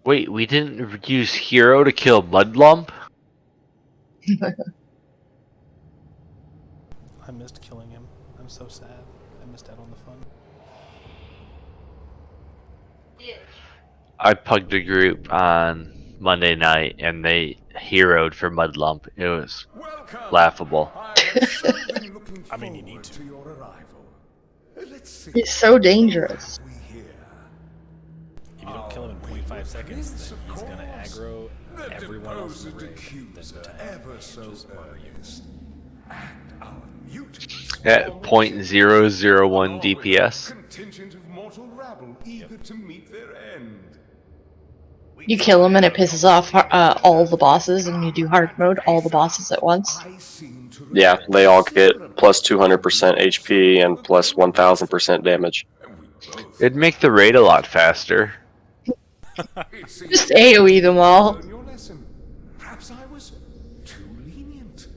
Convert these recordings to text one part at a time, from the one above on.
Wait, we didn't use hero to kill Mudlump? I missed killing him. I'm so sad. I missed out on the fun. I pugged a group on Monday night and they heroed for Mudlump. It was laughable. I mean, you need to. He's so dangerous. If you don't kill him in 0.5 seconds, then he's gonna aggro everyone else in the ring, then tank, and just murder you. At 0.001 DPS. You kill him and it pisses off all the bosses, and you do hard mode, all the bosses at once. Yeah, they all get plus 200% HP and plus 1000% damage. It'd make the raid a lot faster. Just AoE them all. Perhaps I was too lenient.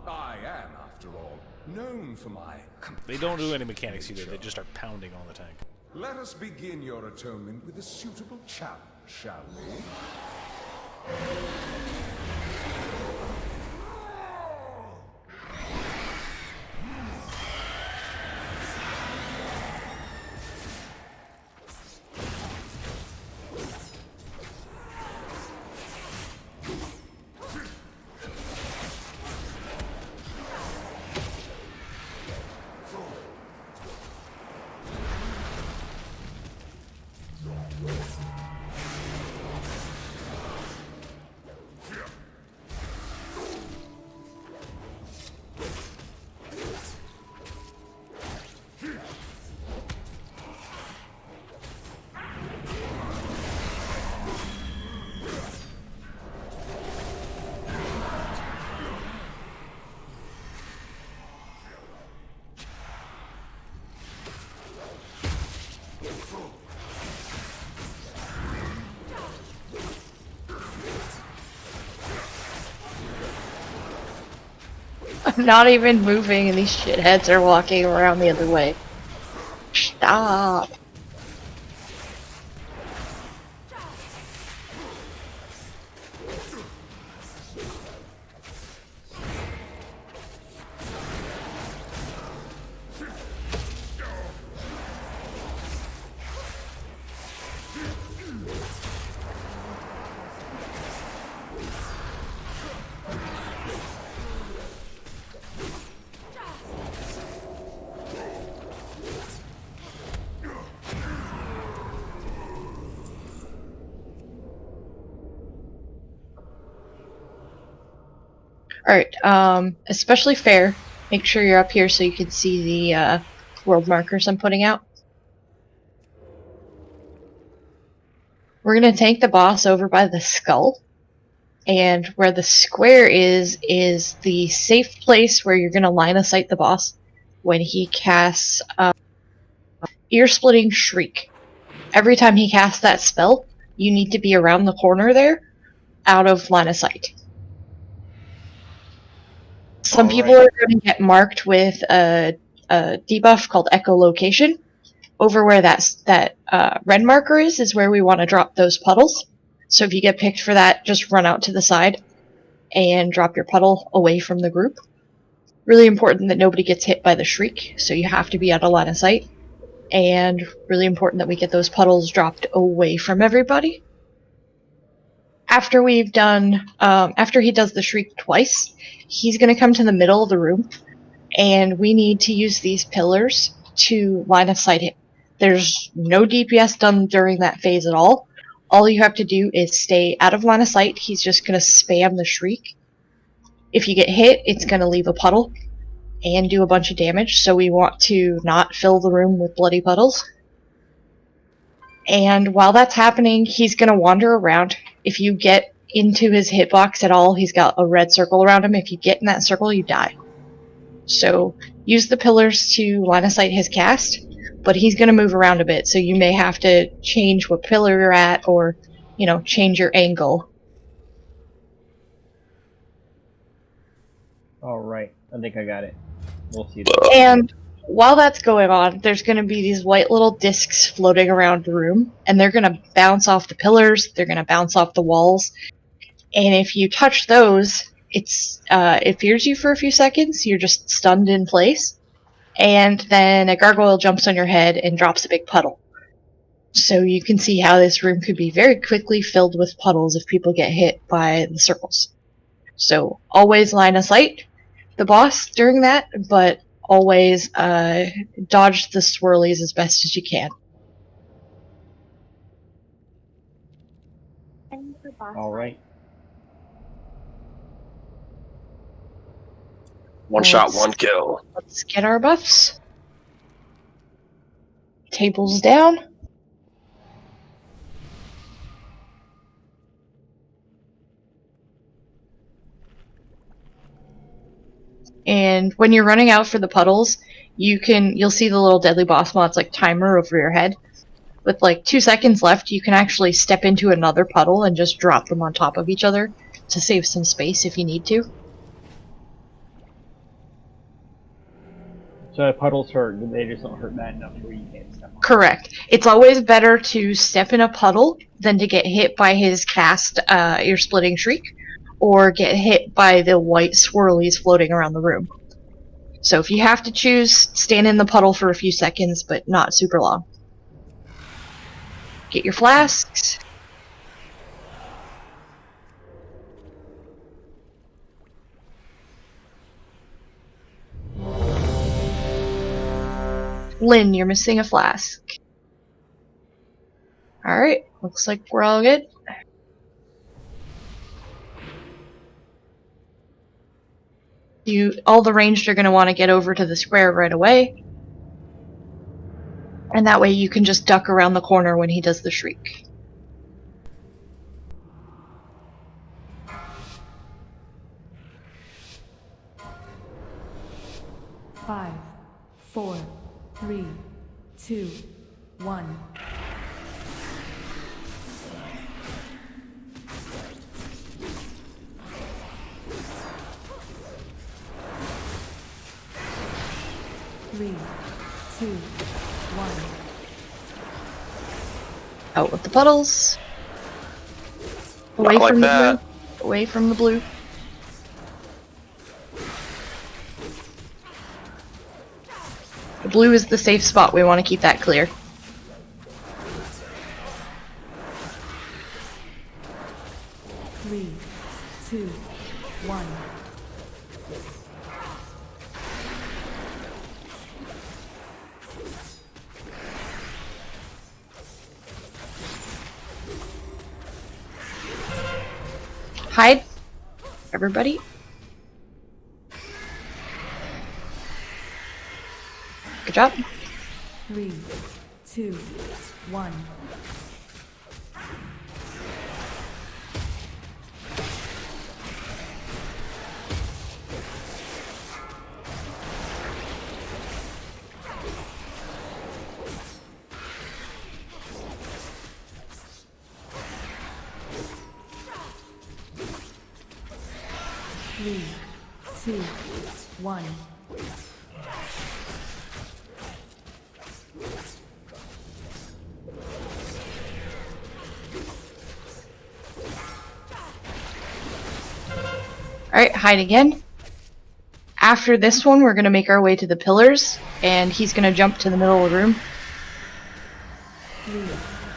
I am, after all, known for my... They don't do any mechanics either, they just start pounding on the tank. Let us begin your atonement with a suitable challenge, shall we? I'm not even moving and these shitheads are walking around the other way. Stop. Alright, especially fair. Make sure you're up here so you can see the world markers I'm putting out. We're gonna tank the boss over by the skull. And where the square is the safe place where you're gonna line of sight the boss when he casts ear-splitting shriek. Every time he casts that spell, you need to be around the corner there, out of line of sight. Some people are going to get marked with a debuff called echolocation. Over where that red marker is where we want to drop those puddles. So if you get picked for that, just run out to the side and drop your puddle away from the group. Really important that nobody gets hit by the shriek, so you have to be out of line of sight. And really important that we get those puddles dropped away from everybody. After we've done, after he does the shriek twice, he's going to come to the middle of the room, and we need to use these pillars to line of sight him. There's no DPS done during that phase at all. All you have to do is stay out of line of sight. He's just going to spam the shriek. If you get hit, it's going to leave a puddle and do a bunch of damage, so we want to not fill the room with bloody puddles. And while that's happening, he's going to wander around. If you get into his hitbox at all, he's got a red circle around him. If you get in that circle, you die. So use the pillars to line of sight his cast, but he's going to move around a bit, so you may have to change what pillar you're at, or, you know, change your angle. Alright, I think I got it. We'll see. And while that's going on, there's going to be these white little discs floating around the room, and they're going to bounce off the pillars, they're going to bounce off the walls, and if you touch those, it fears you for a few seconds, you're just stunned in place, and then a gargoyle jumps on your head and drops a big puddle. So you can see how this room could be very quickly filled with puddles if people get hit by the circles. So always line of sight the boss during that, but always dodge the swirlies as best as you can. All right. One shot, one kill. Let's get our buffs. Tables down. And when you're running out for the puddles, you'll see the little deadly boss mods like timer over your head. With like 2 seconds left, you can actually step into another puddle and just drop them on top of each other to save some space if you need to. So if puddles hurt, they just don't hurt bad enough where you can't step on. Correct. It's always better to step in a puddle than to get hit by his cast ear-splitting shriek, or get hit by the white swirlies floating around the room. So if you have to choose, stand in the puddle for a few seconds, but not super long. Get your flasks. Lynn, you're missing a flask. Alright, looks like we're all good. All the ranged are going to want to get over to the square right away. And that way you can just duck around the corner when he does the shriek. Five, 4, 3, 2, 1. Three, 2, 1. Out with the puddles. Away Not like from the that. blue. Away from the blue. The blue is the safe spot. We want to keep that clear. Three, 2, 1. Hide. Everybody. Good job. 3, 2, 1. Three, 2, 1. Alright, hide again. After this one, we're going to make our way to the pillars, and he's going to jump to the middle of the room.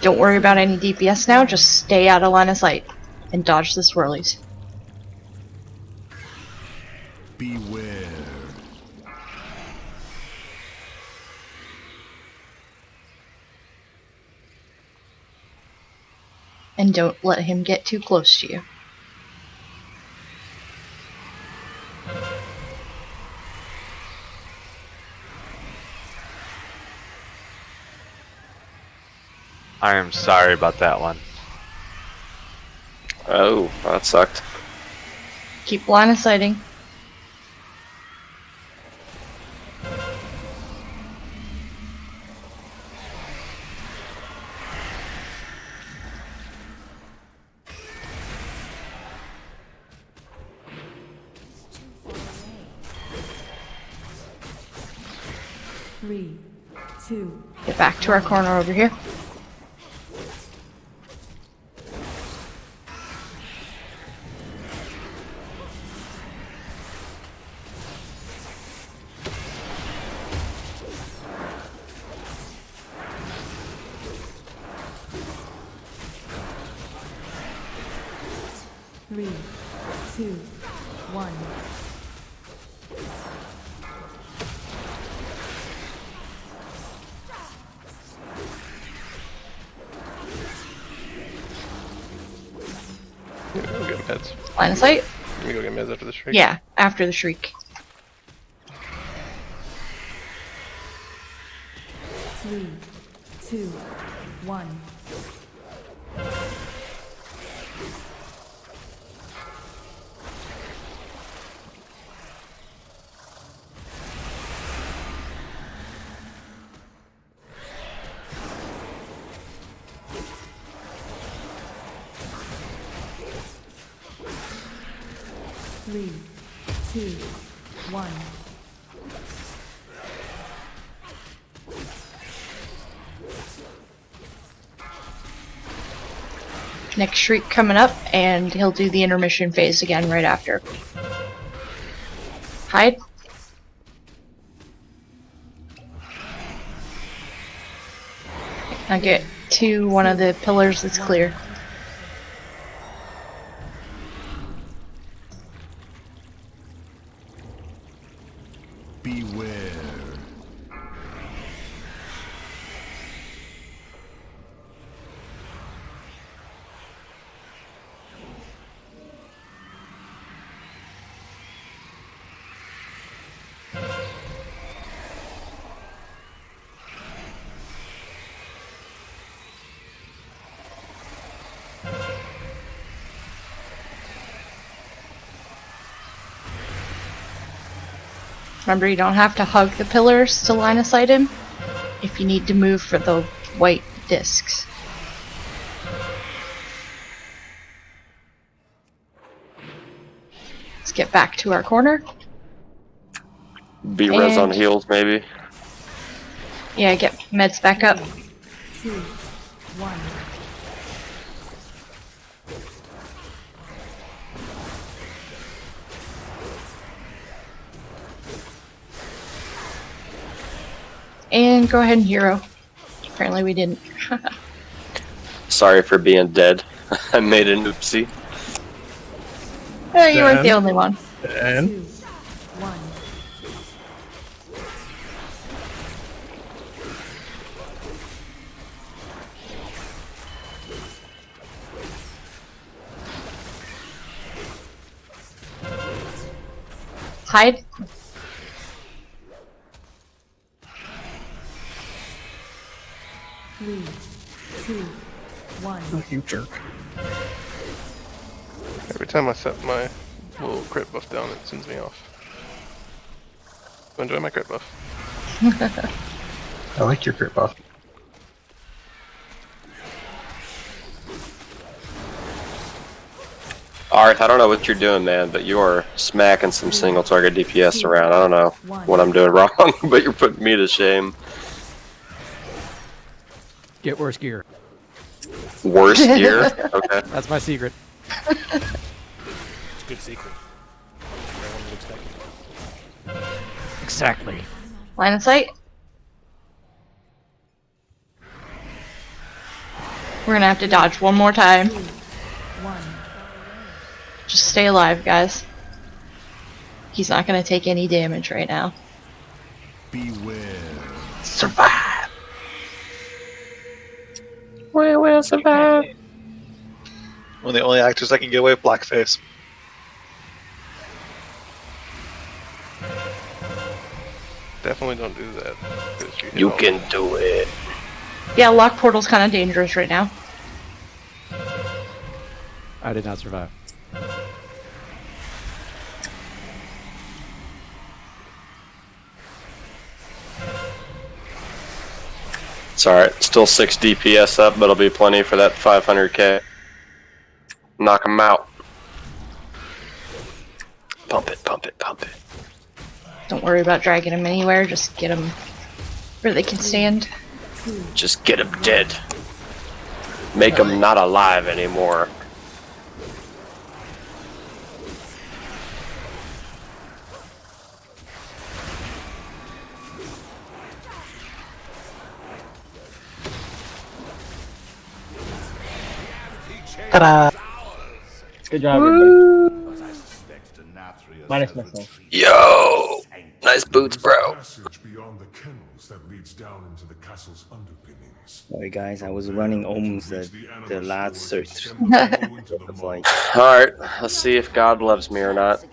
Don't worry about any DPS now, just stay out of line of sight and dodge the swirlies. Beware. And don't let him get too close to you. I am sorry about that one. Oh, that sucked. Keep line of sighting. 3, 2, Get back to our corner over here. Three, two, one. I'm gonna go get meds. Line of sight? Let me go get meds after the shriek. Yeah, after the shriek. 3, 2, 1. Three, two, one. Next shriek coming up, and he'll do the intermission phase again right after. Hide. Now get to one of the pillars that's clear. Beware. Remember, you don't have to hug the pillars to line of sight him if you need to move for the white discs. Let's get back to our corner. Be res on And- heals, maybe. Yeah, get meds back up. 2, 1. And go ahead and hero. Apparently we didn't. Sorry for being dead. I made an oopsie. You weren't the Dan? only one. And 2, 1. Hide. Three, two, one. you jerk. Every time I set my little crit buff down, it sends me off. Enjoy my crit buff. I like your crit buff. Art, I don't know what you're doing, man, but you are smacking some single target DPS around. I don't know what I'm doing wrong, but you're putting me to shame. Get worse gear. Worst gear? Okay. That's my secret. It's a good secret. No one would expect it. Exactly. Line of sight. We're gonna have to dodge one more time. 1. Just stay alive, guys. He's not gonna take any damage right now. Beware. Survive! We will survive. One of the only actors that can get away with blackface. Definitely don't do that. 'cause hit You all- can do it. Yeah, lock portal's kind of dangerous right now. I did not survive. It's alright. Still 6 DPS up, but it'll be plenty for that 500k. Knock him out. Pump it, pump it, pump it. Don't worry about dragging him anywhere, just get him Where they can stand. Just get him dead. Make him not alive anymore. Ta-da! Good job, everybody. Minus myself. Yo! Nice boots, bro. Passage beyond the kennels that leads down into the castle's underpinnings. Sorry guys, I was running almost the last search. Like, Alright, let's see if God loves me or not.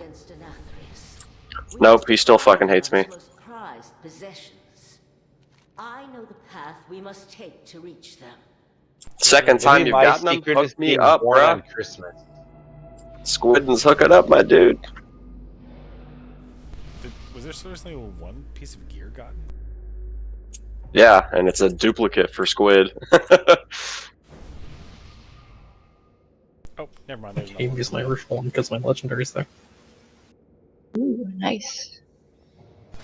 Nope, he still fucking hates me. I know the path we must take to reach them. Second time you've gotten them, hook me up, bruh. Squidden's hooking up, my dude. Was there seriously one piece of gear gotten? Yeah, and it's a duplicate for Squid. Oh, never mind. There's I can't use my original one because my legendary's there. Ooh, nice.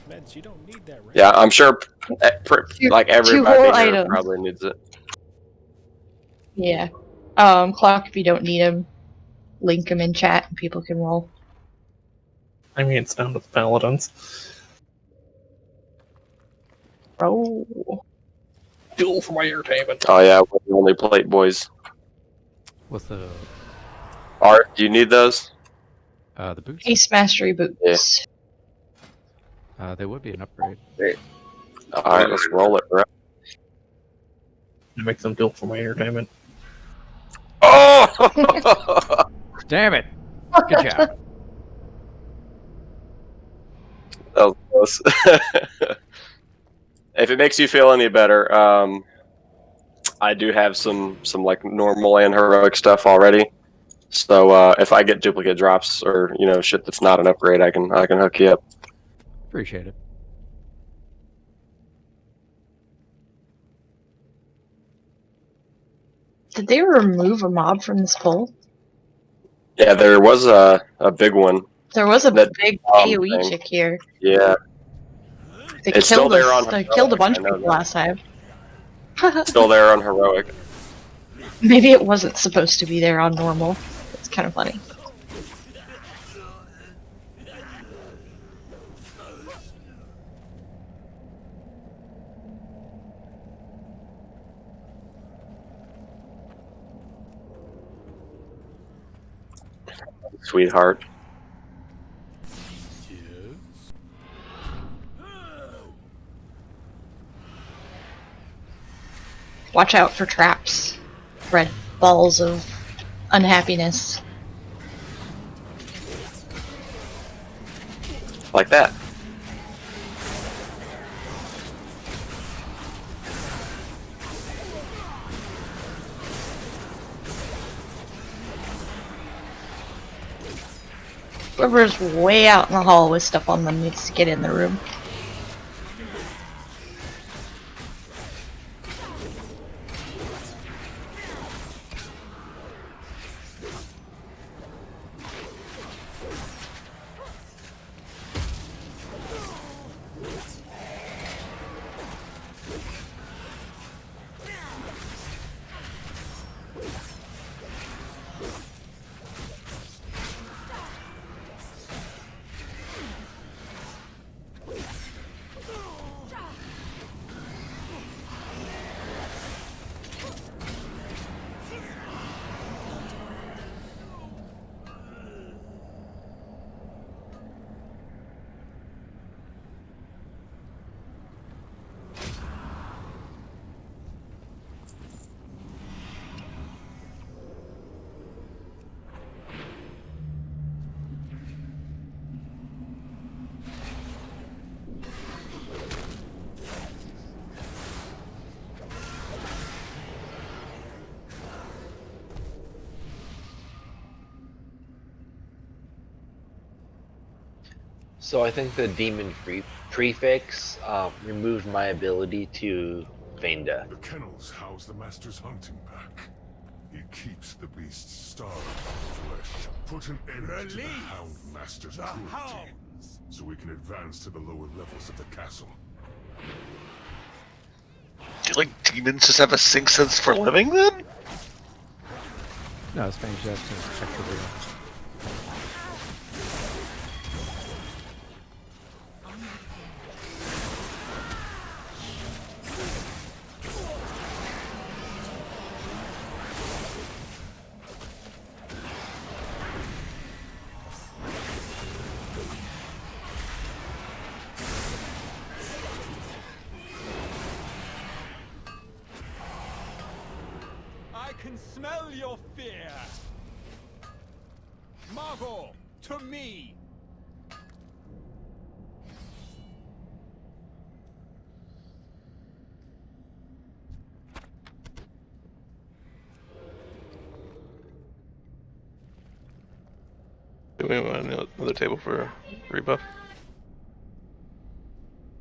Meds, you don't need that, right? Yeah, I'm sure like everybody whole here items. probably needs it. Yeah. Clock, if you don't need them, link them in chat and people can roll. I mean, it's down to the paladins. Roll. Duel for my entertainment. Oh yeah, we're the only plate boys. What's the Art, do you need those? the boots? Ace Mastery boots. They would be an upgrade. Alright, let's roll it, bro. I make them duel for my entertainment. Oh! Damn it! Good job. That was close. If it makes you feel any better, I do have some like normal and heroic stuff already. So if I get duplicate drops or shit that's not an upgrade, I can hook you up. Appreciate it. Did they remove a mob from this poll? Yeah, there was a big one. There was a That big mob AoE thing. chick here. Yeah, They It's still killed there us. on They heroic, killed a bunch I of know people that. last time. still there on heroic. Maybe it wasn't supposed to be there on normal. It's kind of funny. Sweetheart. Yes. Watch out for traps. Red balls of unhappiness. Like that. Whoever's way out in the hall with stuff on them needs to get in the room. So I think the demon prefix removed my ability to feign death. The kennels house the Master's hunting pack. It keeps the beasts starved of flesh. Put an end to the Hound Master's cruelty, so we can advance to the lower levels of the castle. feel like demons just have a sixth sense for living then? No, Spanish that's effectively. I can smell your fear! Margot, to me! Do we want another table for rebuff?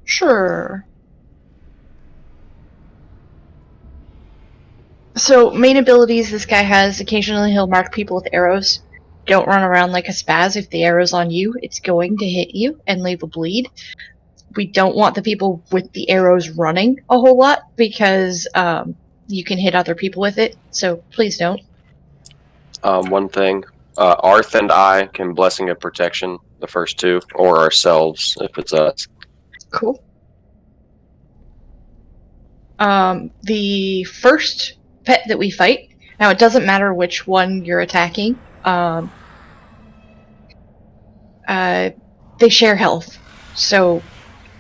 Sure. So, main abilities this guy has, occasionally he'll mark people with arrows. Don't run around like a spaz. If the arrow's on you, it's going to hit you and leave a bleed. We don't want the people with the arrows running a whole lot, because you can hit other people with it, so please don't. One thing, Arth and I can Blessing of Protection, the first two, or ourselves, if it's us. Cool. The first pet that we fight, now it doesn't matter which one you're attacking, they share health, so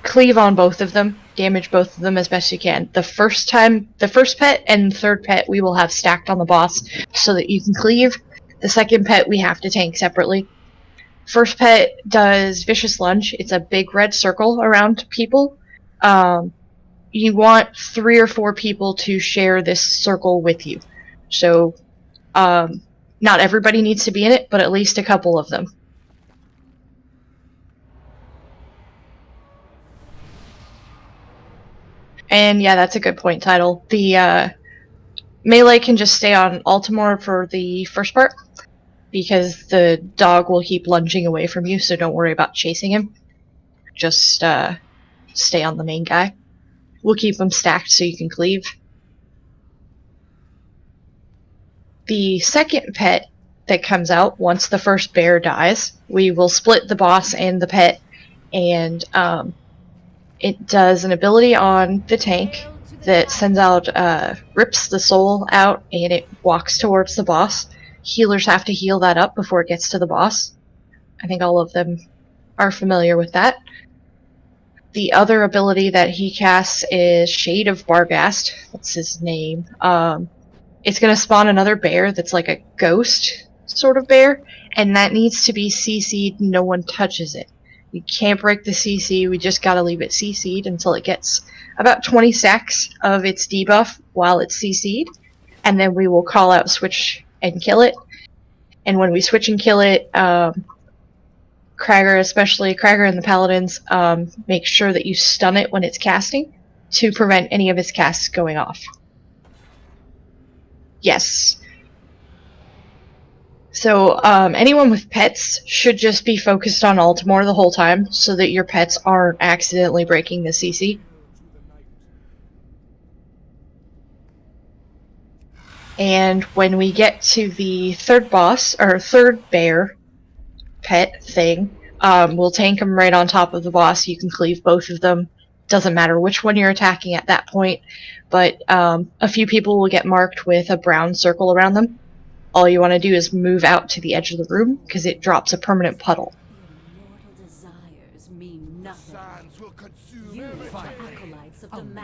cleave on both of them, damage both of them as best you can. The first pet and third pet we will have stacked on the boss so that you can cleave. The second pet we have to tank separately. First pet does Vicious Lunge. It's a big red circle around people. You want 3 or 4 people to share this circle with you. So, not everybody needs to be in it, but at least a couple of them. And yeah, that's a good point, Title. The melee can just stay on Altimore for the first part, because the dog will keep lunging away from you, so don't worry about chasing him. Just stay on the main guy. We'll keep them stacked so you can cleave. The second pet that comes out once the first bear dies, we will split the boss and the pet, and it does an ability on the tank that sends out, rips the soul out, and it walks towards the boss. Healers have to heal that up before it gets to the boss. I think all of them are familiar with that. The other ability that he casts is Shade of Barghast. That's his name. It's going to spawn another bear that's like a ghost sort of bear, and that needs to be CC'd. No one touches it. You can't break the CC, we just gotta leave it CC'd until it gets about 20 stacks of its debuff while it's CC'd, and then we will call out switch and kill it. And when we switch and kill it, Kragar, especially Kragar and the Paladins, make sure that you stun it when it's casting to prevent any of its casts going off. Yes. So, anyone with pets should just be focused on Altimore the whole time, so that your pets aren't accidentally breaking the CC. And when we get to the third boss, or third bear pet thing, we'll tank them right on top of the boss. You can cleave both of them. Doesn't matter which one you're attacking at that point, but a few people will get marked with a brown circle around them. All you want to do is move out to the edge of the room, because it drops a permanent puddle.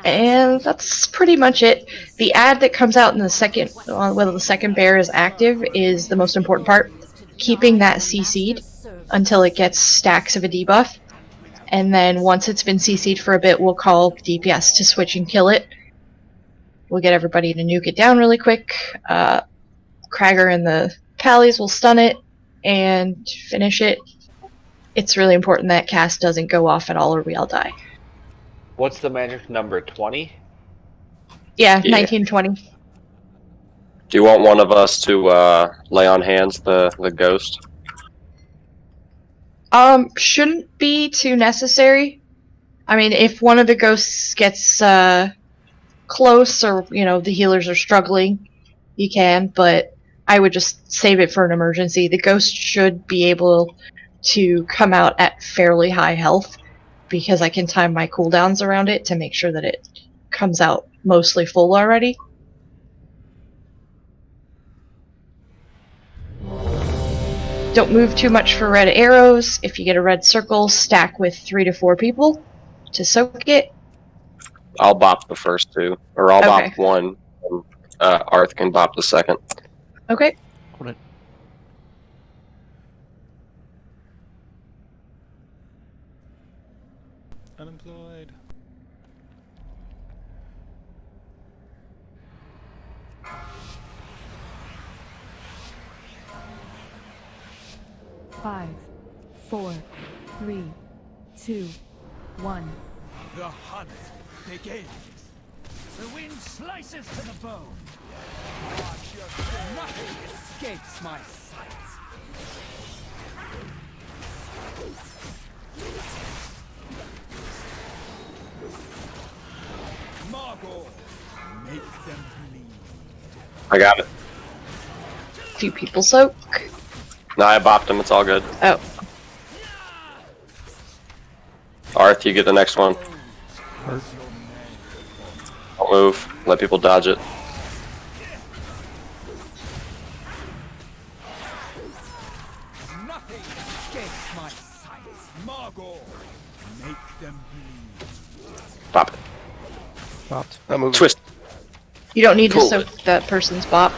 And that's pretty much it. The ad that comes out in the second, whether the second bear is active, is the most important part. Keeping that CC'd until it gets stacks of a debuff. And then once it's been CC'd for a bit, we'll call DPS to switch and kill it. We'll get everybody to nuke it down really quick. Kragar and the Pallies will stun it and finish it. It's really important that cast doesn't go off at all or we all die. What's the magic number? 20? Yeah, 1920. Do you want one of us to lay on hands the ghost? Shouldn't be too necessary. I mean, if one of the ghosts gets close or, you know, the healers are struggling, you can, but I would just save it for an emergency. The ghost should be able to come out at fairly high health because I can time my cooldowns around it to make sure that it comes out mostly full already. Don't move too much for red arrows. If you get a red circle, stack with 3 to 4 people to soak it. I'll bop the first two, or I'll Okay. bop one. And, Arth can bop the second. Okay. Hold it. Unemployed. Five, 4, 3, 2, 1. The hunt begins. The wind slices to the bone. Nothing escapes my sight. Margot, make them bleed. I got it. Few people soak. No, I bopped him. It's all good. Oh. Arth, you get the next one. Hurt. Don't move. Let people dodge it. Nothing escapes my sight. Margot, make them bleed. Bop it. Popped. I'm moving. Twist. You don't need to Pull soak that person's bop.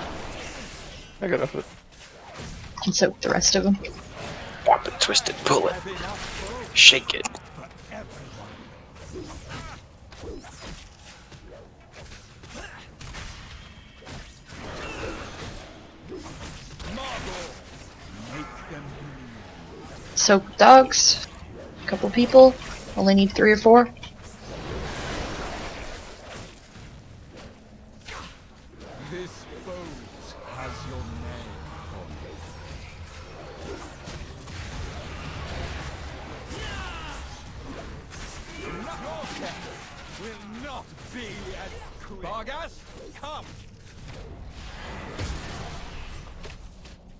I got enough of it. You can soak the rest of them. Bop it. Twist it. Pull it. Shake it. Soak dogs. A couple people. Only need 3 or 4. This boat has your name on it. Your death will not be as quick. Vargas, come!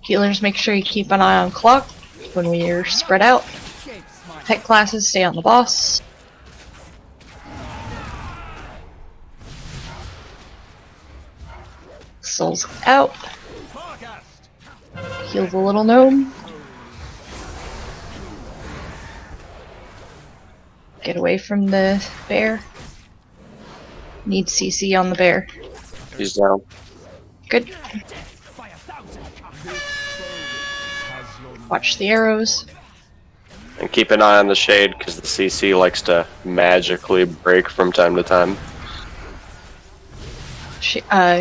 Healers, make sure you keep an eye on clock when we're spread out. Pet classes, stay on the boss. Souls out. Heal the little gnome. Get away from the bear. Need CC on the bear. He's down. Good. Watch the arrows. And keep an eye on the shade, because the CC likes to magically break from time to time.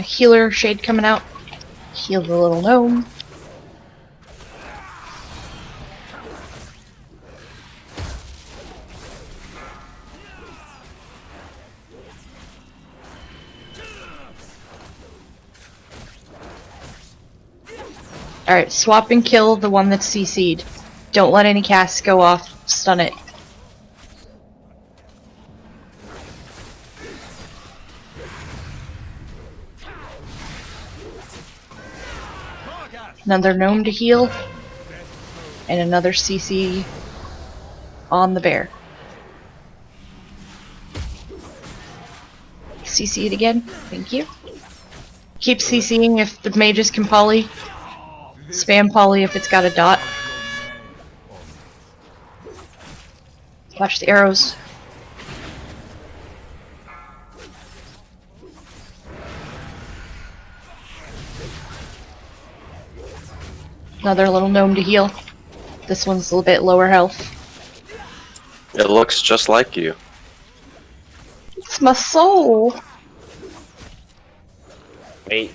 Healer shade coming out. Heal the little gnome. Alright, swap and kill the one that's CC'd. Don't let any casts go off. Stun it. Another gnome to heal. And another CC on the bear. CC it again. Thank you. Keep CCing if the mages can poly. Spam poly if it's got a dot. Watch the arrows. Another little gnome to heal. This one's a little bit lower health. It looks just like you. It's my soul. Wait.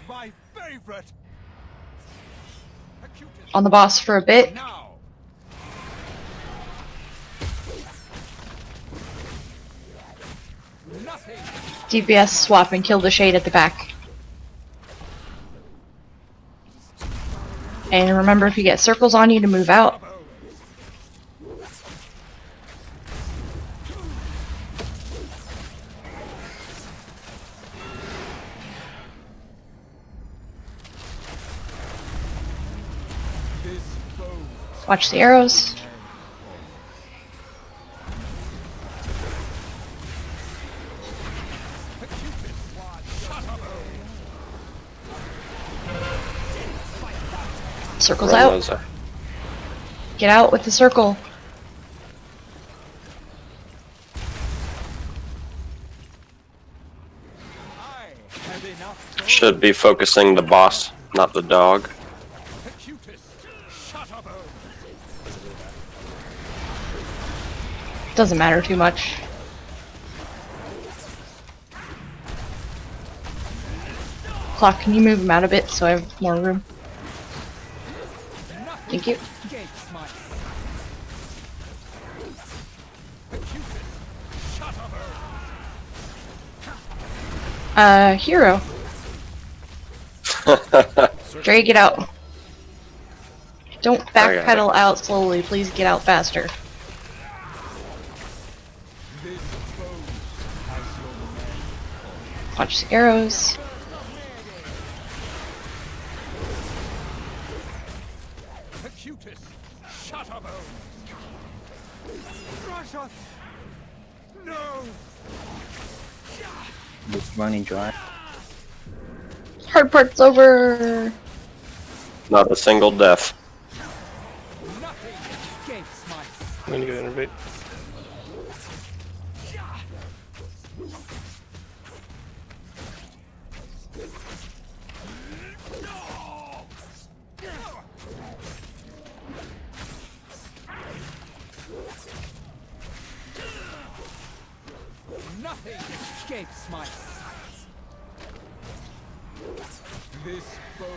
My favorite. On the boss for a bit. DPS swap and kill the shade at the back. And remember, if you get circles on you, to move out. Watch the arrows. Circle's out. Get out with the circle. Should be focusing the boss, not the dog. Doesn't matter too much. Clock, can you move him out a bit so I have more room? Thank you. Hero. Drag it out. Don't backpedal out slowly, please get out faster. Watch the arrows. Just running dry. Hard part's over. Not a single death. I'm gonna go innervate. Nothing escapes my sight. This boat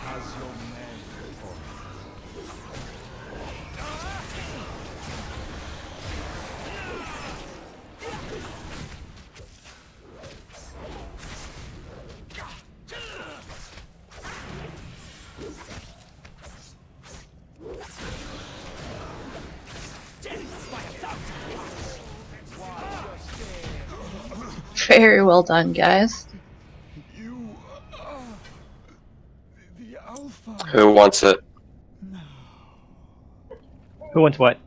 has your name on Very well done, guys. you are the Alpha. Who wants it? Who wants what?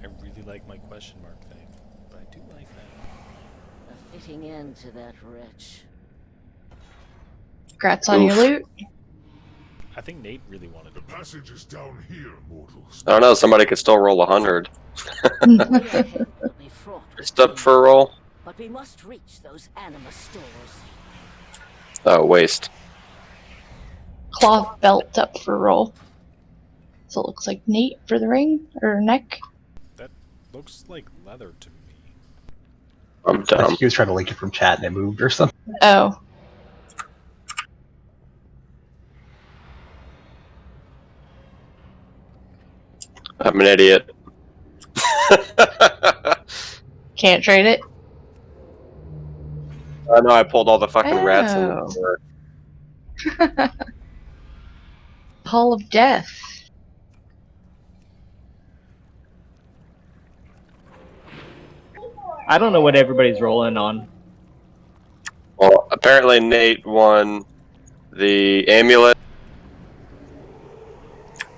I really like my question mark thing, but I do like that. A fitting end to that wretch. Congrats on your loot. I think Nate really wanted The passage is down here, mortals. I don't know. Somebody could still roll 100. Be fraught with Just up for a roll. but we must reach those anima stores. Oh, waste. Cloth belt up for roll. So it looks like Nate for the ring or neck. That looks like leather to me. I'm dumb. He was trying to link it from chat and it moved or something. Oh. I'm an idiot. Can't trade it. I know I pulled all the fucking rats in the door. Hall of Death. I don't know what everybody's rolling on. Well, apparently Nate won the amulet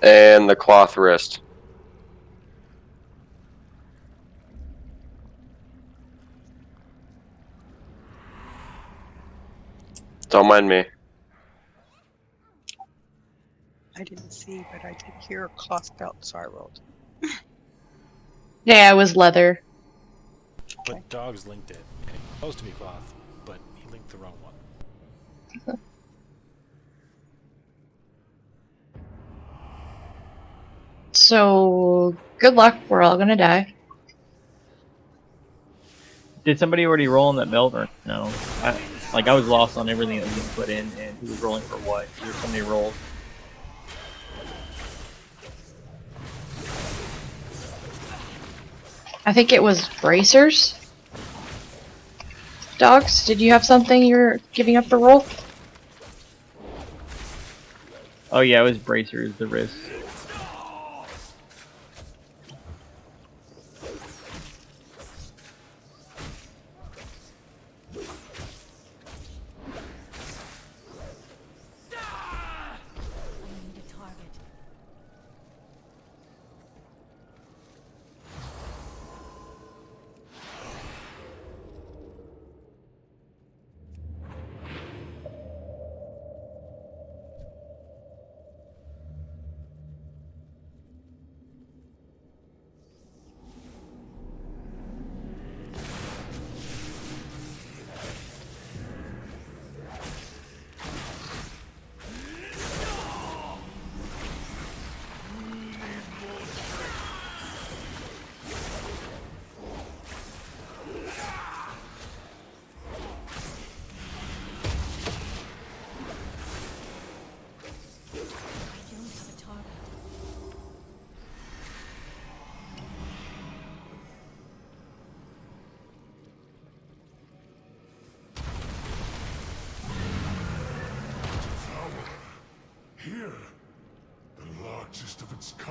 and the cloth wrist. Don't mind me. I didn't see, but I did hear a cloth belt, so I rolled. Yeah, it was leather. But Dogs linked it. It was supposed to be cloth, but he linked the wrong one. So, good luck. We're all gonna die. Did somebody already roll on that belt or no? I was lost on everything that was being put in and who was rolling for what. There's so many rolls. I think it was bracers. Dogs, did you have something you're giving up for roll? Oh yeah, it was bracers, the wrist.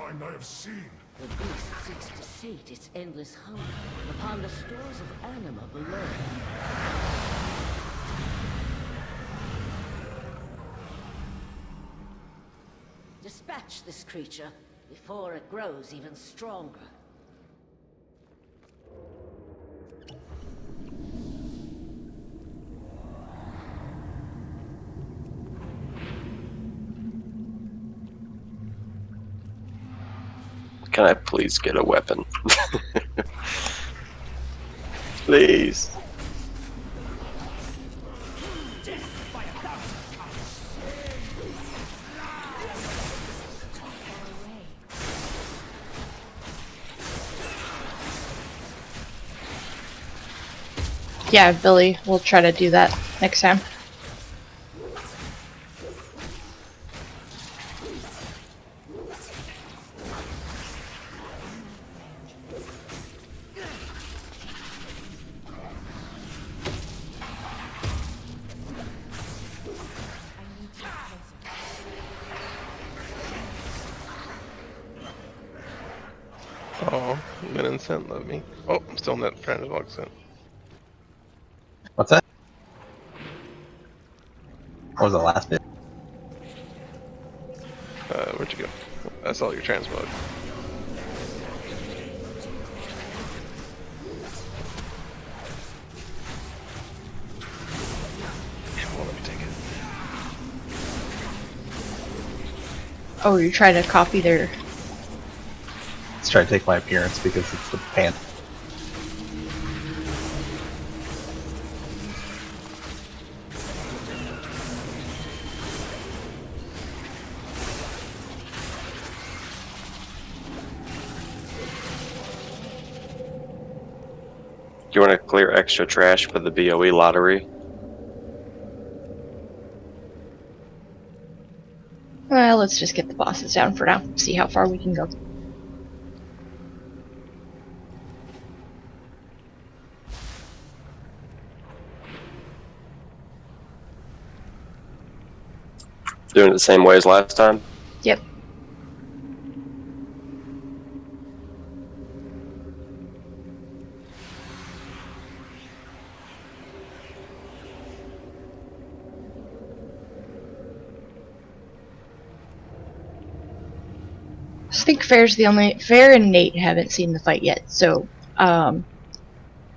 kind I have seen. The beast seeks to sate its endless hunger upon the stores of anima below. Dispatch this creature before it grows even stronger. Can I please get a weapon? Please. Yeah, Billy, we'll try to do that next time. Oh, Min and Scent love me. Oh, I'm still in that Transmog Scent. What's that? What was the last bit? Where'd you go? I saw your Transmog. Yeah, well, let me take it. Oh, you're trying to copy their... Let's try to take my appearance because it's the pant. Do you want to clear extra trash for the BOE lottery? Well, let's just get the bosses down for now. See how far we can go. Doing it the same way as last time? Yep. I think Fair and Nate haven't seen the fight yet, so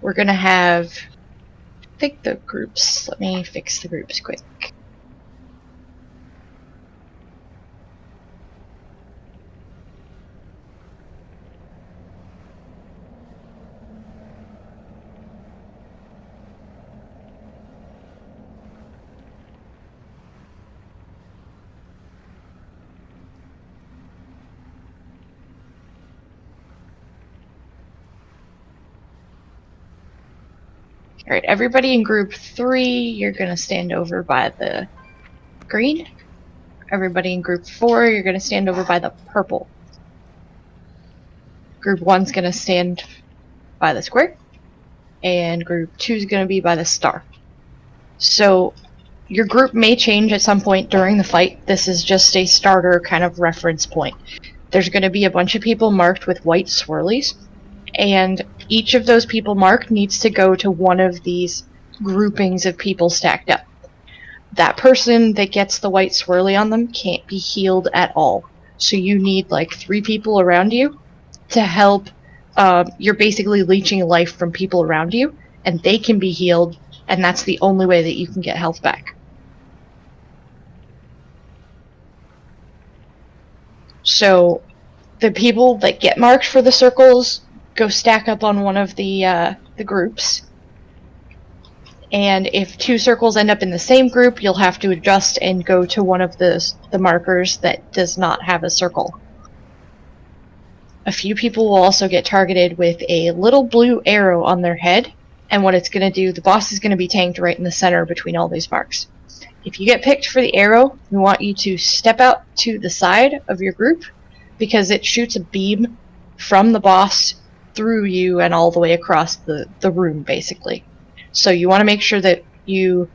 we're gonna have, I think, the groups. Let me fix the groups quick. Alright, everybody in group 3, you're gonna stand over by the green. Everybody in group 4, you're gonna stand over by the purple. Group 1's gonna stand by the square. And group 2's gonna be by the star. So, your group may change at some point during the fight. This is just a starter kind of reference point. There's gonna be a bunch of people marked with white swirlies. And each of those people marked needs to go to one of these groupings of people stacked up. That person that gets the white swirly on them can't be healed at all. So you need like 3 people around you to help. You're basically leeching life from people around you, and they can be healed, and that's the only way that you can get health back. So the people that get marked for the circles go stack up on one of the groups. And if 2 circles end up in the same group, you'll have to adjust and go to one of the markers that does not have a circle. A few people will also get targeted with a little blue arrow on their head, and what it's going to do, the boss is going to be tanked right in the center between all these marks. If you get picked for the arrow, we want you to step out to the side of your group, because it shoots a beam from the boss through you and all the way across the room, basically. So you want to make sure that you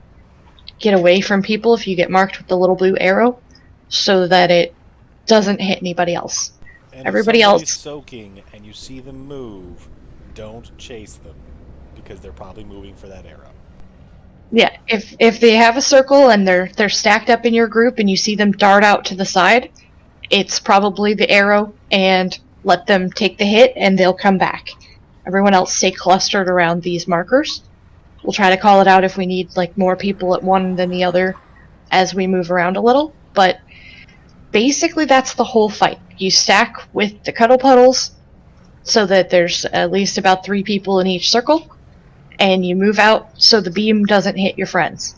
get away from people if you get marked with the little blue arrow, so that it doesn't hit anybody else. And Everybody if somebody's else. soaking and you see them move, don't chase them because they're probably moving for that arrow. Yeah, if they have a circle and they're stacked up in your group and you see them dart out to the side, it's probably the arrow, and let them take the hit and they'll come back. Everyone else stay clustered around these markers. We'll try to call it out if we need like more people at one than the other as we move around a little, but basically that's the whole fight. You stack with the cuddle puddles so that there's at least about 3 people in each circle, and you move out so the beam doesn't hit your friends.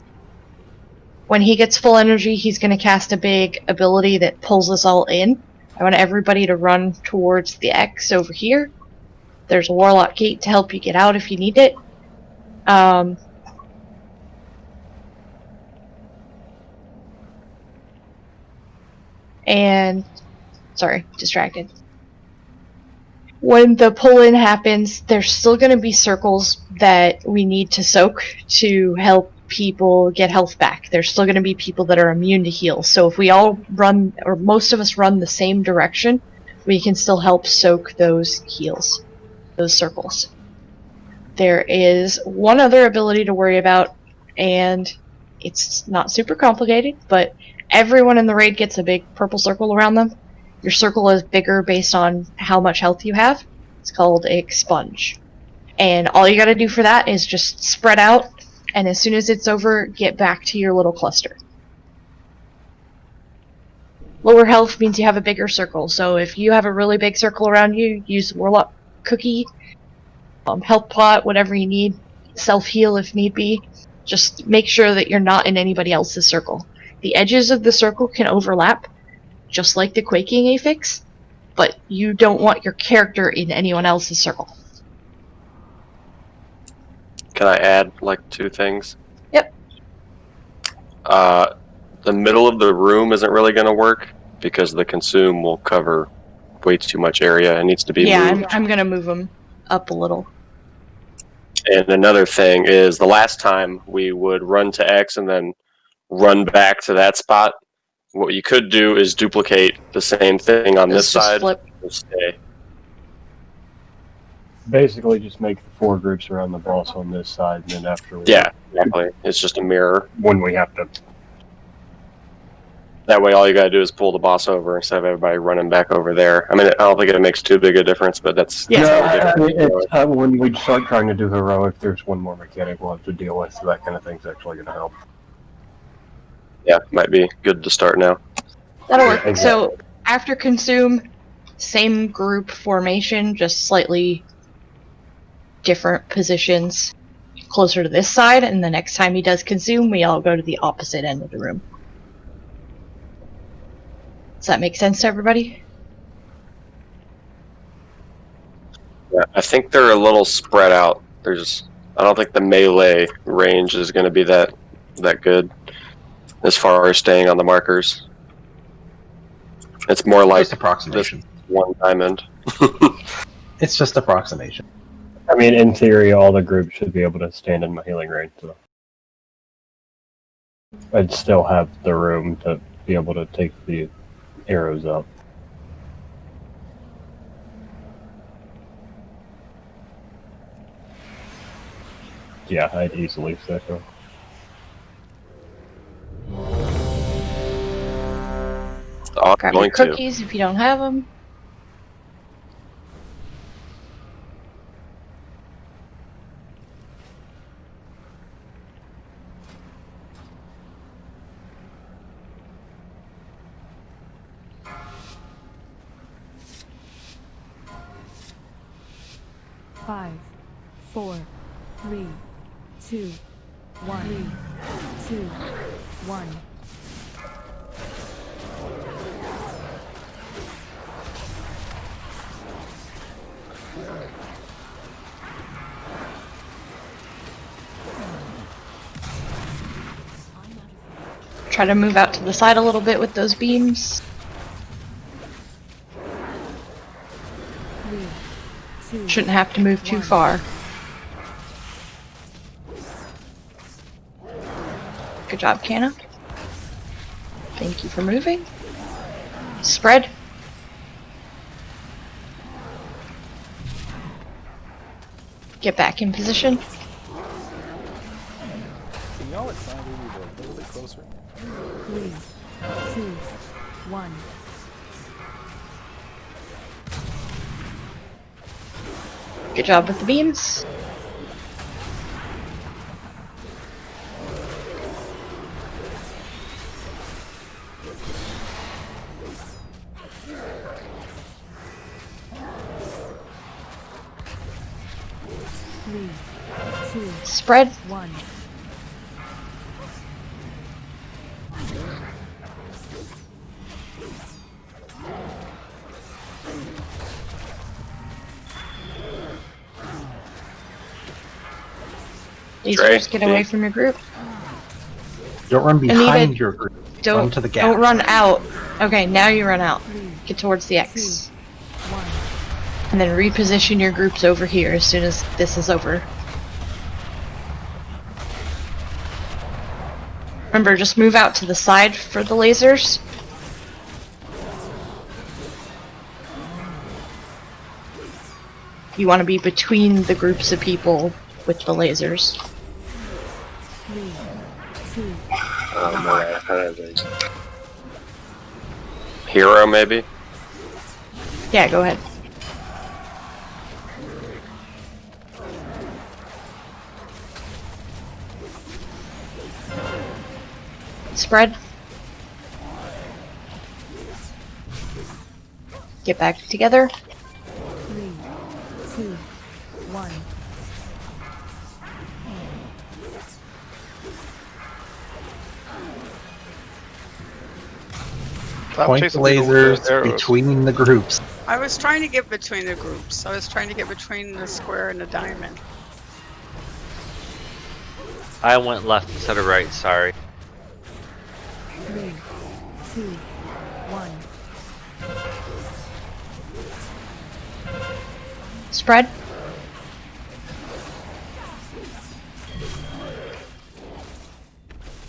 When he gets full energy, he's going to cast a big ability that pulls us all in. I want everybody to run towards the X over here. There's a Warlock Gate to help you get out if you need it. Sorry, distracted. When the pull-in happens, there's still going to be circles that we need to soak to help people get health back. There's still going to be people that are immune to heal. So if we all run, or most of us run the same direction, we can still help soak those heals, those circles. There is one other ability to worry about, and it's not super complicated, but everyone in the raid gets a big purple circle around them. Your circle is bigger based on how much health you have. It's called Expunge. And all you gotta do for that is just spread out, and as soon as it's over, get back to your little cluster. Lower health means you have a bigger circle, so if you have a really big circle around you, use Warlock Cookie, health pot, whatever you need, self-heal if need be. Just make sure that you're not in anybody else's circle. The edges of the circle can overlap, just like the Quaking affix, but you don't want your character in anyone else's circle. Can I add like 2 things? Yep. The middle of the room isn't really going to work because the consume will cover way too much area. It needs to be moved. I'm gonna move them up a little. And another thing is the last time we would run to X and then run back to that spot. What you could do is duplicate the same thing on this side. Flip. Stay. Basically, just make the 4 groups around the boss on this side, and then after. Yeah, exactly. It's just a mirror. When we have to. That way, all you gotta do is pull the boss over instead of everybody running back over there. I mean, I don't think it makes too big a difference, but that's. When we start trying to do heroic, there's one more mechanic we'll have to deal with, so that kind of thing's actually going to help. Yeah, might be good to start now. That'll work. Exactly. So after consume, same group formation, just slightly different positions closer to this side, and the next time he does consume, we all go to the opposite end of the room. Does that make sense to everybody? Yeah, I think they're a little spread out. I don't think the melee range is going to be that good as far as staying on the markers. It's more like just approximation. This one diamond. It's just approximation. I mean, in theory, all the groups should be able to stand in my healing range, so I'd still have the room to be able to take the arrows up. Yeah, I'd easily say so. Grab your cookies if you don't have them. Five, 4, 3, 2, 1. 3, 2, 1. Try to move out to the side a little bit with those beams. 3, 2, Shouldn't have to move too far. Good job, Canna. Thank you for moving. Spread. Get back in position. Can y'all assign me a little bit closer? 3, 2, 1. Good job with the beams. Three, 2, Spread. 1. Lasers, get away from your group. Don't run Anita, behind your group. Don't run to the gap. Don't run out. Okay, now you run out. Get towards the X. 1. And then reposition your groups over here as soon as this is over. Remember, just move out to the side for the lasers. You want to be between the groups of people with the lasers. 3, 2, Oh no, I had a hero maybe. Yeah, go ahead. Spread. Get back together. 3, 2, 1. Point the lasers between the groups. I was trying to get between the groups. I was trying to get between the square and the diamond. I went left instead of right, sorry. 3, 2, 1. Spread.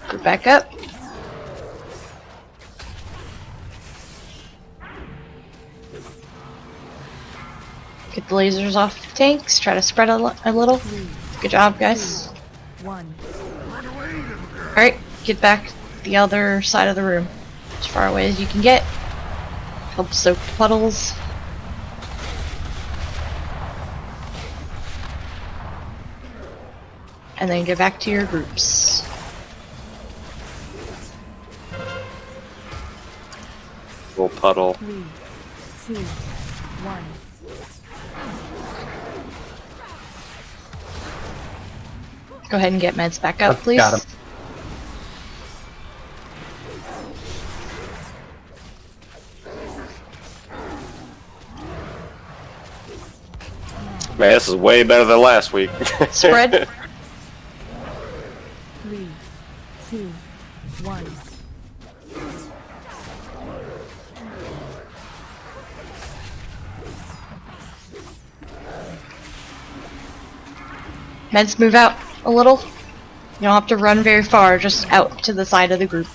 Go back up. Get the lasers off the tanks. Try to spread a little. Good job, guys. 1. Alright, get back the other side of the room. As far away as you can get. Help soak the puddles. And then get back to your groups. Little puddle. 3, 2, 1. Go ahead and get meds back up, please. Got him. Man, this is way better than last week. Spread. 3, 2, 1. Meds, move out a little. You don't have to run very far, just out to the side of the group.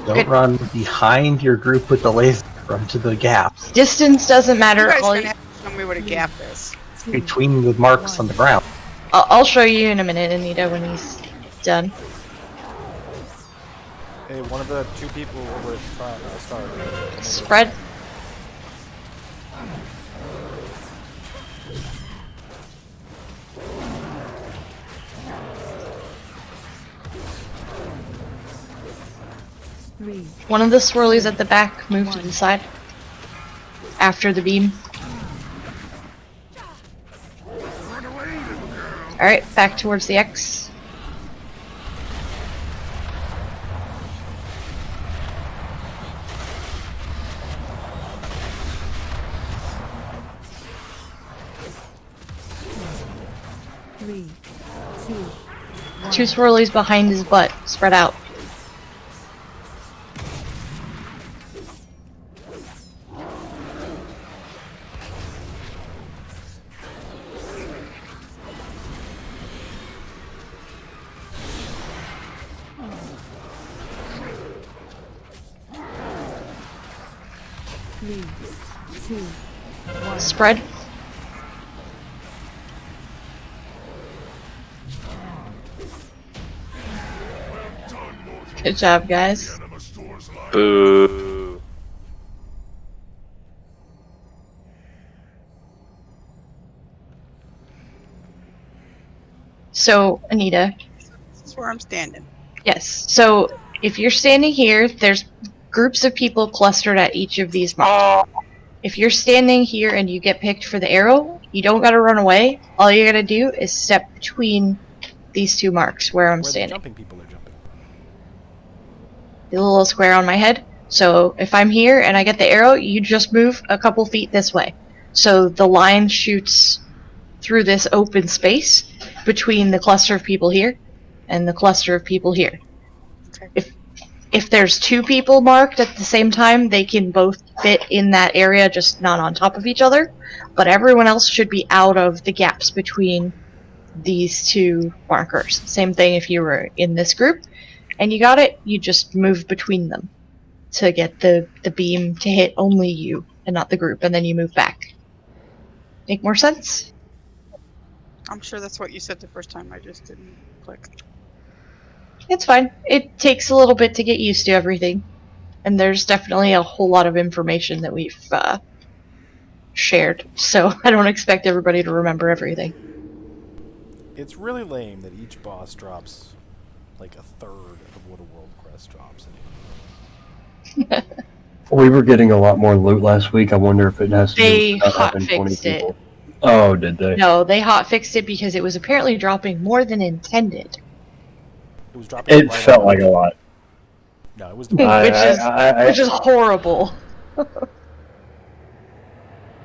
Don't Good. run behind your group with the laser. Run to the gaps Distance doesn't matter. You guys All gonna have to show me what a gap is. between the marks on the ground. I'll show you in a minute, Anita, when he's done. Hey, one of the two people over at Star. Spread. One of the swirlies at the back, move to the side. After the beam. Alright, back towards the X. Three, 2, 1. Two swirlies behind his butt, spread out. Three, 2, 1. Spread. Good job, guys. Boo. So, Anita, This is where I'm standing. yes. So, if you're standing here, there's groups of people clustered at each of these marks. If you're standing here and you get picked for the arrow, you don't gotta run away. All you gotta do is step between these two marks where I'm Where the standing. jumping people are jumping. The little square on my head. So if I'm here and I get the arrow, you just move a couple feet this way. So the line shoots through this open space between the cluster of people here and the cluster of people here. Okay. If there's two people marked at the same time, they can both fit in that area, just not on top of each other. But everyone else should be out of the gaps between these two markers. Same thing if you were in this group and you got it, you just move between them to get the beam to hit only you and not the group, and then you move back. Make more sense? I'm sure that's what you said the first time. I just didn't click. It's fine. It takes a little bit to get used to everything. And there's definitely a whole lot of information that we've shared. So I don't expect everybody to remember everything. It's really lame that each boss drops like a third of what a world quest drops. We were getting a lot more loot last week. I wonder if it has to They do with not having 20 hotfixed it. people. Oh, did they? No, they hotfixed it because it was apparently dropping more than intended. It was dropping. It felt like a lot. No, it was. Which is horrible.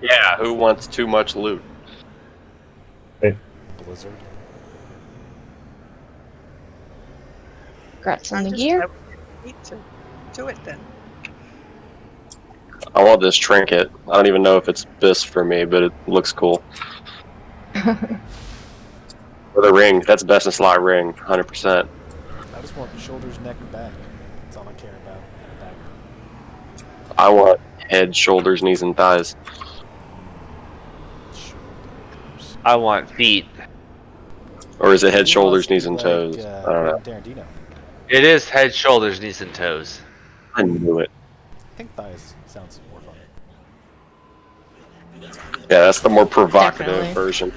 Yeah, who wants too much loot? Blizzard. Congrats on the Just gear. need to do it then. I want this trinket. I don't even know if it's this for me, but it looks cool. Or the ring. That's best in slot ring, 100%. I just want shoulders, neck, and back. That's all I care about. And back. I want head, shoulders, knees, and thighs. I want feet. Or is it head, You shoulders, must knees, be and like, toes? I don't know. Tarantino. It is head, shoulders, knees, and toes. I knew it. I think thighs sounds more fun. Yeah, that's the more provocative Definitely. version.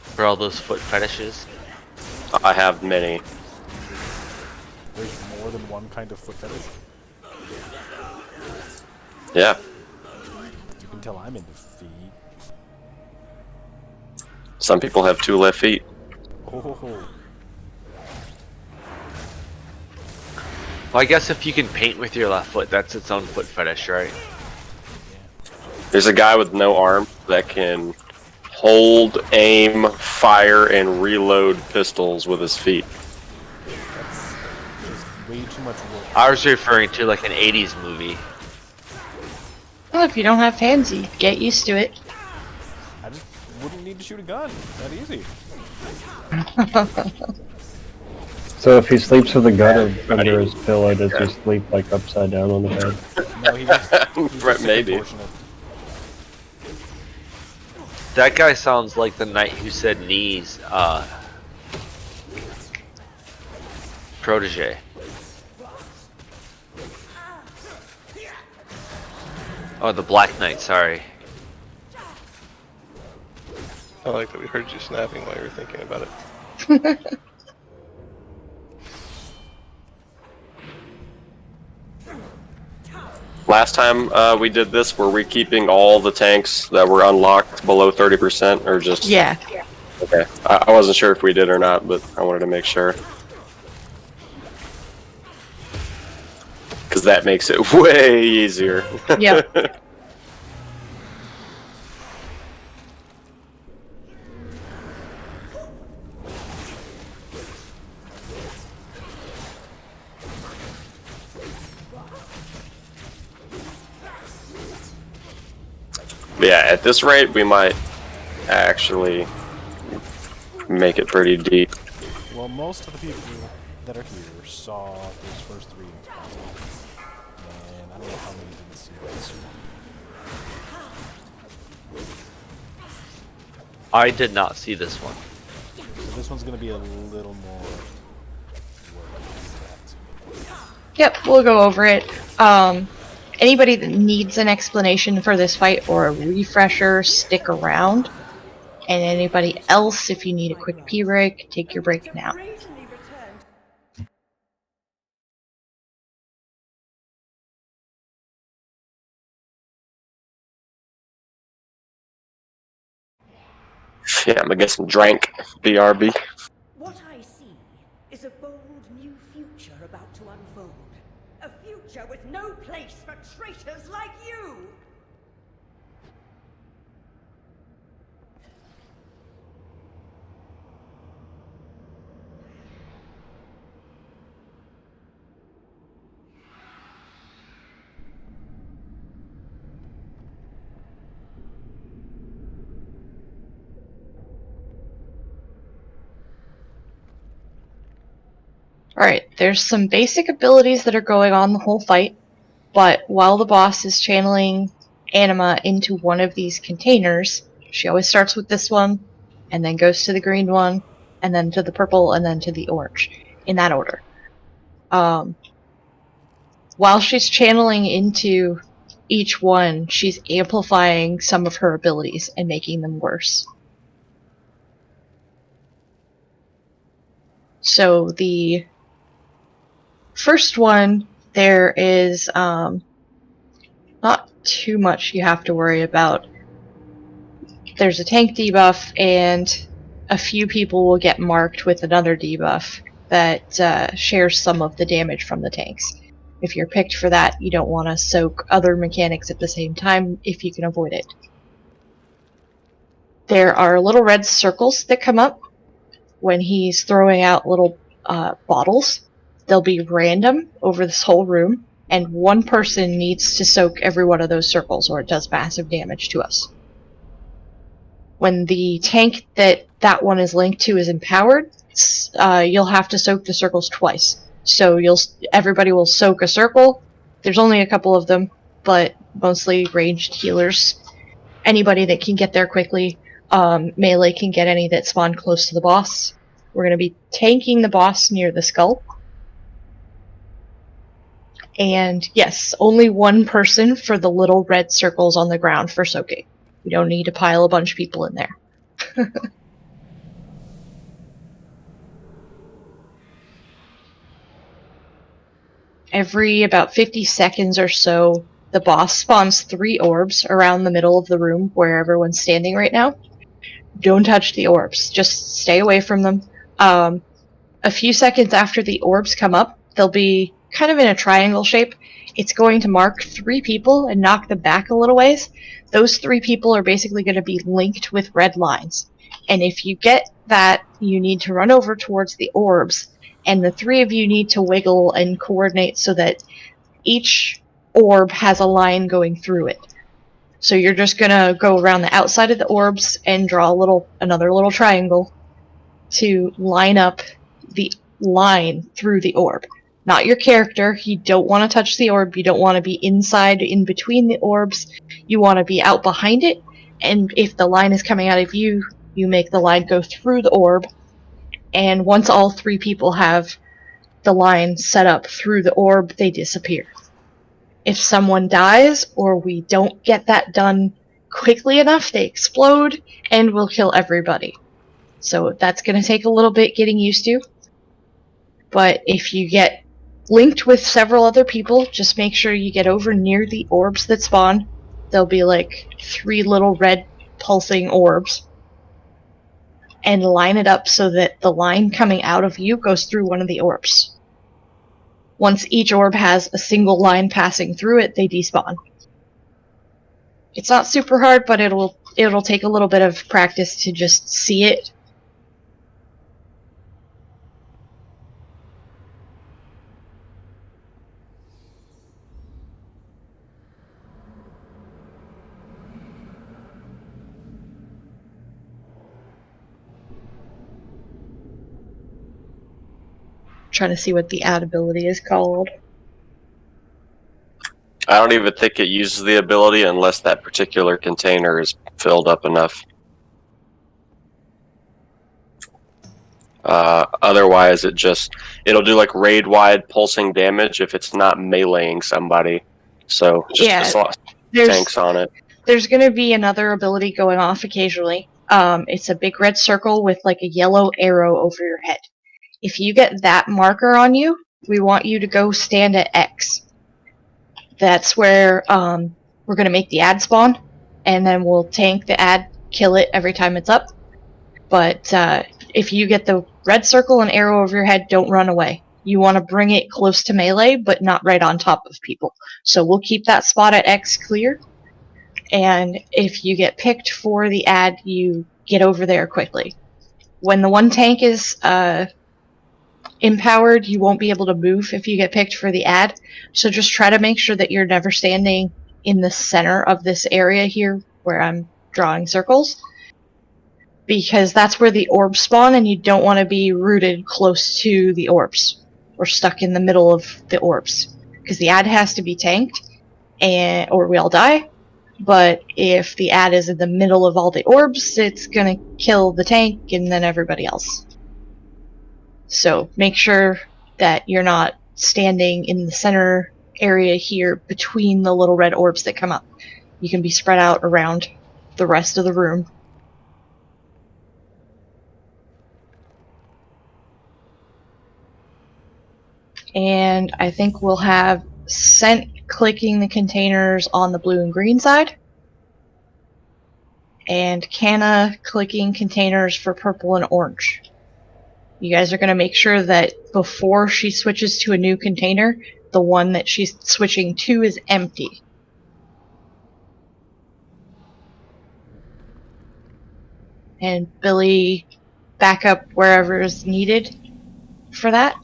For all those foot fetishes. I have many. There's more than one kind of foot fetish. Yeah. You can tell I'm into feet. Some people have 2 left feet. Oh. Well, I guess if you can paint with your left foot, that's its own foot fetish, right? There's a guy with no arm that can hold, aim, fire, and reload pistols with his feet. That's just way too much work. I was referring to like an 80s movie. Well, if you don't have hands, you get used to it. I just wouldn't need to shoot a gun. It's that easy. So if he sleeps with a gun under his pillow, does he sleep like upside down on the bed? No, he just Right, maybe. unfortunate. That guy sounds like the knight who said knees, protege. Oh, the Black Knight, sorry. I like that we heard you snapping while you were thinking about it. Last time we did this, were we keeping all the tanks that were unlocked below 30%, or just... Yeah. Okay. I wasn't sure if we did or not, but I wanted to make sure. Because that makes it way easier. Yep. But yeah, at this rate, we might actually make it pretty deep. Well, most of the people that are here saw those first 3 spots. And I don't know how many didn't see this one. I did not see this one. So this one's going to be a little more work. Yep, we'll go over it. Anybody that needs an explanation for this fight or a refresher, stick around. And anybody else, if you need a quick pee break, take your break now. Yeah, I'm gonna get some drank. BRB. What I see is a bold new future about to unfold. A future with no place for traitors like you! Alright, there's some basic abilities that are going on the whole fight, but while the boss is channeling anima into one of these containers, she always starts with this one, and then goes to the green one, and then to the purple, and then to the orange, in that order. While she's channeling into each one, she's amplifying some of her abilities and making them worse. So the first one, there is not too much you have to worry about. There's a tank debuff, and a few people will get marked with another debuff that shares some of the damage from the tanks. If you're picked for that, you don't want to soak other mechanics at the same time if you can avoid it. There are little red circles that come up when he's throwing out little bottles. They'll be random over this whole room, and one person needs to soak every one of those circles or it does massive damage to us. When the tank that one is linked to is empowered, you'll have to soak the circles twice. So everybody will soak a circle. There's only a couple of them, but mostly ranged healers. Anybody that can get there quickly. Melee can get any that spawn close to the boss. We're going to be tanking the boss near the skull. And yes, only one person for the little red circles on the ground for soaking. We don't need to pile a bunch of people in there. Every about 50 seconds or so, the boss spawns 3 orbs around the middle of the room where everyone's standing right now. Don't touch the orbs. Just stay away from them. A few seconds after the orbs come up, they'll be kind of in a triangle shape. It's going to mark 3 people and knock them back a little ways. Those 3 people are basically going to be linked with red lines. And if you get that, you need to run over towards the orbs, and the 3 of you need to wiggle and coordinate so that each orb has a line going through it. So you're just going to go around the outside of the orbs and draw another little triangle to line up the line through the orb. Not your character. You don't want to touch the orb. You don't want to be inside, in between the orbs. You want to be out behind it. And if the line is coming out of you, you make the line go through the orb. And once all 3 people have the line set up through the orb, they disappear. If someone dies, or we don't get that done quickly enough, they explode, and we'll kill everybody. So that's going to take a little bit getting used to. But if you get linked with several other people, just make sure you get over near the orbs that spawn. There'll be like 3 little red pulsing orbs. And line it up so that the line coming out of you goes through one of the orbs. Once each orb has a single line passing through it, they despawn. It's not super hard, but it'll take a little bit of practice to just see it. Trying to see what the add ability is called. I don't even think it uses the ability unless that particular container is filled up enough. Otherwise, it'll do like raid wide pulsing damage if it's not meleeing somebody. So just tanks on it. There's going to be another ability going off occasionally. It's a big red circle with like a yellow arrow over your head. If you get that marker on you, we want you to go stand at X. That's where we're going to make the ad spawn, and then we'll tank the ad, kill it every time it's up. But if you get the red circle and arrow over your head, don't run away. You want to bring it close to melee, but not right on top of people. So we'll keep that spot at X clear. And if you get picked for the ad, you get over there quickly. When the one tank is empowered, you won't be able to move if you get picked for the ad. So just try to make sure that you're never standing in the center of this area here where I'm drawing circles. Because that's where the orbs spawn, and you don't want to be rooted close to the orbs. Or stuck in the middle of the orbs. Because the ad has to be tanked, or we all die. But if the ad is in the middle of all the orbs, it's gonna kill the tank and then everybody else. So make sure that you're not standing in the center area here between the little red orbs that come up. You can be spread out around the rest of the room. And I think we'll have Scent clicking the containers on the blue and green side, and Canna clicking containers for purple and orange. You guys are going to make sure that before she switches to a new container, the one that she's switching to is empty. And Billy, back up wherever is needed for that.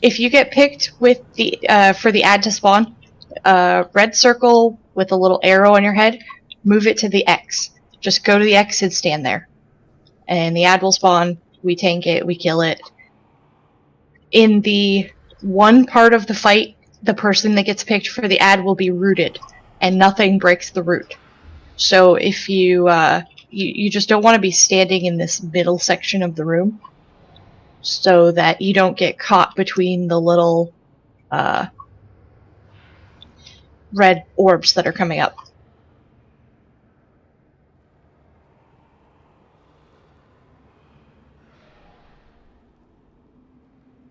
If you get picked with the for the ad to spawn, red circle with a little arrow on your head, move it to the X. Just go to the X and stand there. And the ad will spawn, we tank it, we kill it. In the one part of the fight, the person that gets picked for the ad will be rooted, and nothing breaks the root. So if you just don't want to be standing in this middle section of the room, so that you don't get caught between the little red orbs that are coming up.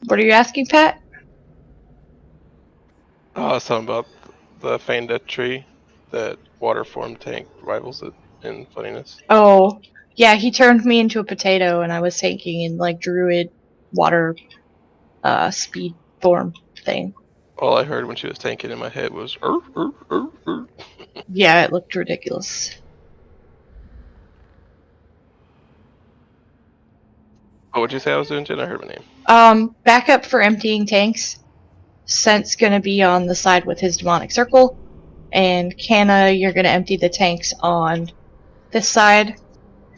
What are you asking, Pat? Oh, something about the Feinda tree that waterform tank rivals it in funniness. Oh, yeah, he turned me into a potato and I was tanking in like druid water speed form thing. All I heard when she was tanking in my head was Yeah, it looked ridiculous. What would you say I was doing, Jen? I heard my name. Backup for emptying tanks. Scent's gonna be on the side with his demonic circle, and Canna, you're gonna empty the tanks on this side.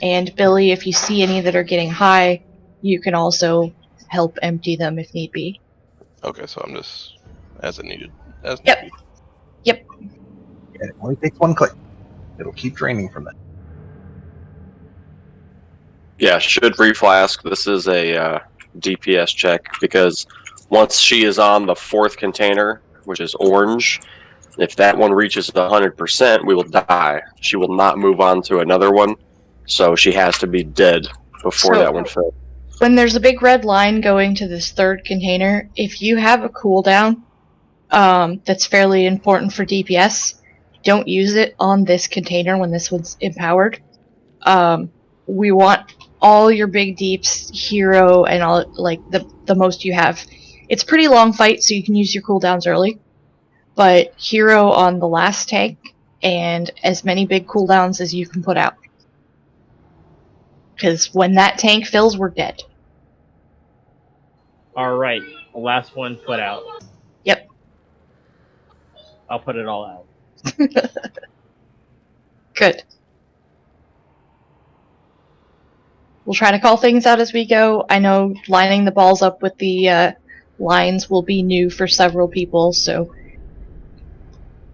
And Billy, if you see any that are getting high, you can also help empty them if need be. Okay, so I'm just as it needed. As Yep. needed. Yep. Yeah, it only takes one click. It'll keep draining from that. Yeah, should reflask. This is a DPS check because once she is on the fourth container, which is orange, if that one reaches 100%, we will die. She will not move on to another one, so she has to be dead before that one fills. When there's a big red line going to this third container, if you have a cooldown that's fairly important for DPS, don't use it on this container when this one's empowered. We want all your big deeps, hero, and all like the most you have. It's a pretty long fight, so you can use your cooldowns early. But hero on the last tank, and as many big cooldowns as you can put out. Because when that tank fills, we're dead. Alright, the last one put out. Yep. I'll put it all out. Good. We'll try to call things out as we go. I know lining the balls up with the lines will be new for several people, so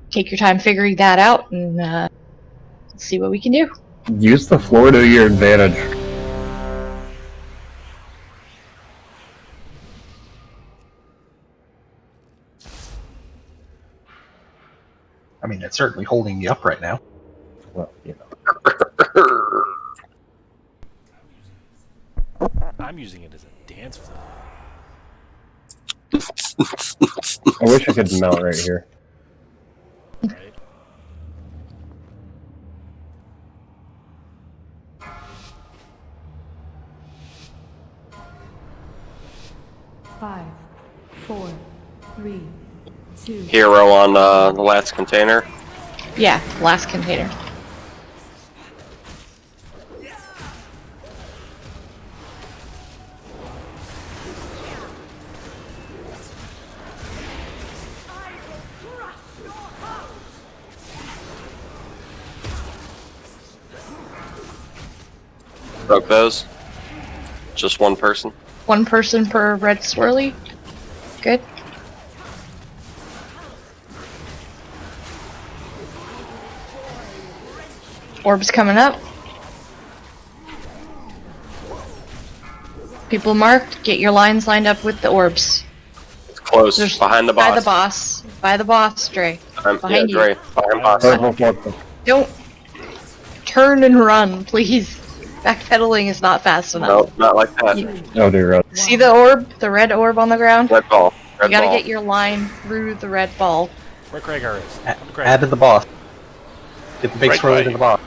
take your time figuring that out and see what we can do. Use the floor to your advantage. I mean, it's certainly holding me up right now. Well, you know. I'm using it as a dance floor. I wish I could mount right here. Right? 5, 4, 3, 2. Hero on the last container. Yeah, last container. Broke those. Just one person. One person per red swirly. Good. Orbs coming up. People marked. Get your lines lined up with the orbs. It's close. Behind the boss. By the boss. By the boss, Dre. Behind you. Dre. Behind boss. Don't turn and run, please. Backpedaling is not fast enough. No, not like that. Oh dear. See the orb? The red orb on the ground? Red ball. Red You gotta ball. get your line through the red ball. Where Kragar is. Add to the boss. Get the big Right swirly by. to the boss.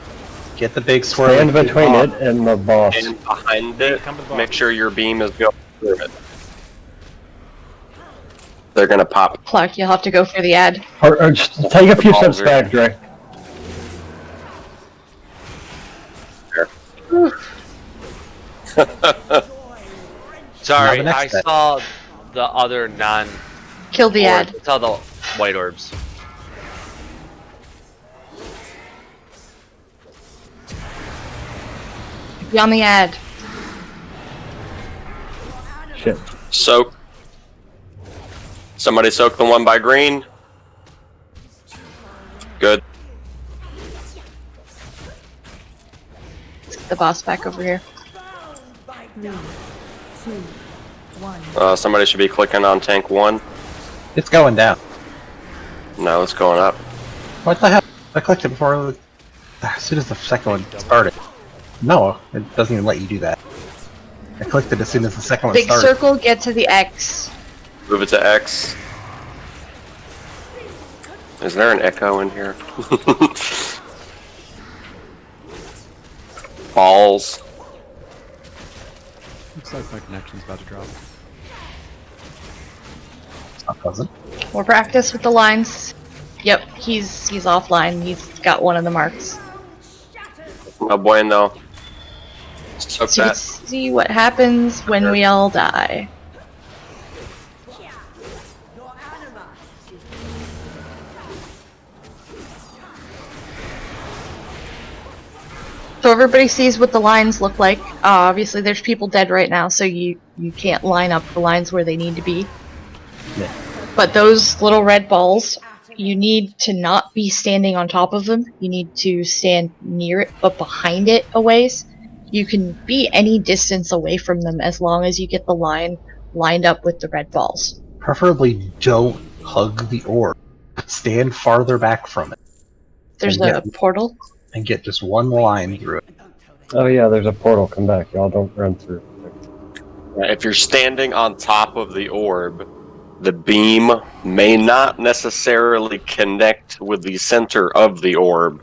Get the big swirly Stand to the between boss. it and the boss. And behind it, make sure your beam is going through it. They're gonna pop. Clark, you'll have to go for the ad. Or just take a few steps Balls are- back, Dre. Sorry, Now the next I step. saw the other non. Kill the ad. I saw the white orbs. Be on the ad. Shit. Soak. Somebody soak the one by green. Good. Let's get the boss back over here. 3, 2, 1. Somebody should be clicking on tank 1. It's going down. No, it's going up. What the hell? I clicked it before. As soon as the second one started. No, it doesn't even let you do that. I clicked it as soon as the second one Big started. circle, get to the X. Move it to X. Is there an echo in here? Balls. Looks like my connection's about to drop. It's not pleasant. More practice with the lines. Yep, he's offline. He's got one of the marks. No bueno. Soak So that. see what happens when we all die. So everybody sees what the lines look like. Obviously there's people dead right now, so you can't line up the lines where they need to be. Yeah. But those little red balls, you need to not be standing on top of them. You need to stand near it, but behind it a ways. You can be any distance away from them as long as you get the line lined up with the red balls. Preferably don't hug the orb. Stand farther back from it. There's And a portal. And get just one line through it. Oh yeah, there's a portal. Come back, y'all. Don't run through. If you're standing on top of the orb, the beam may not necessarily connect with the center of the orb,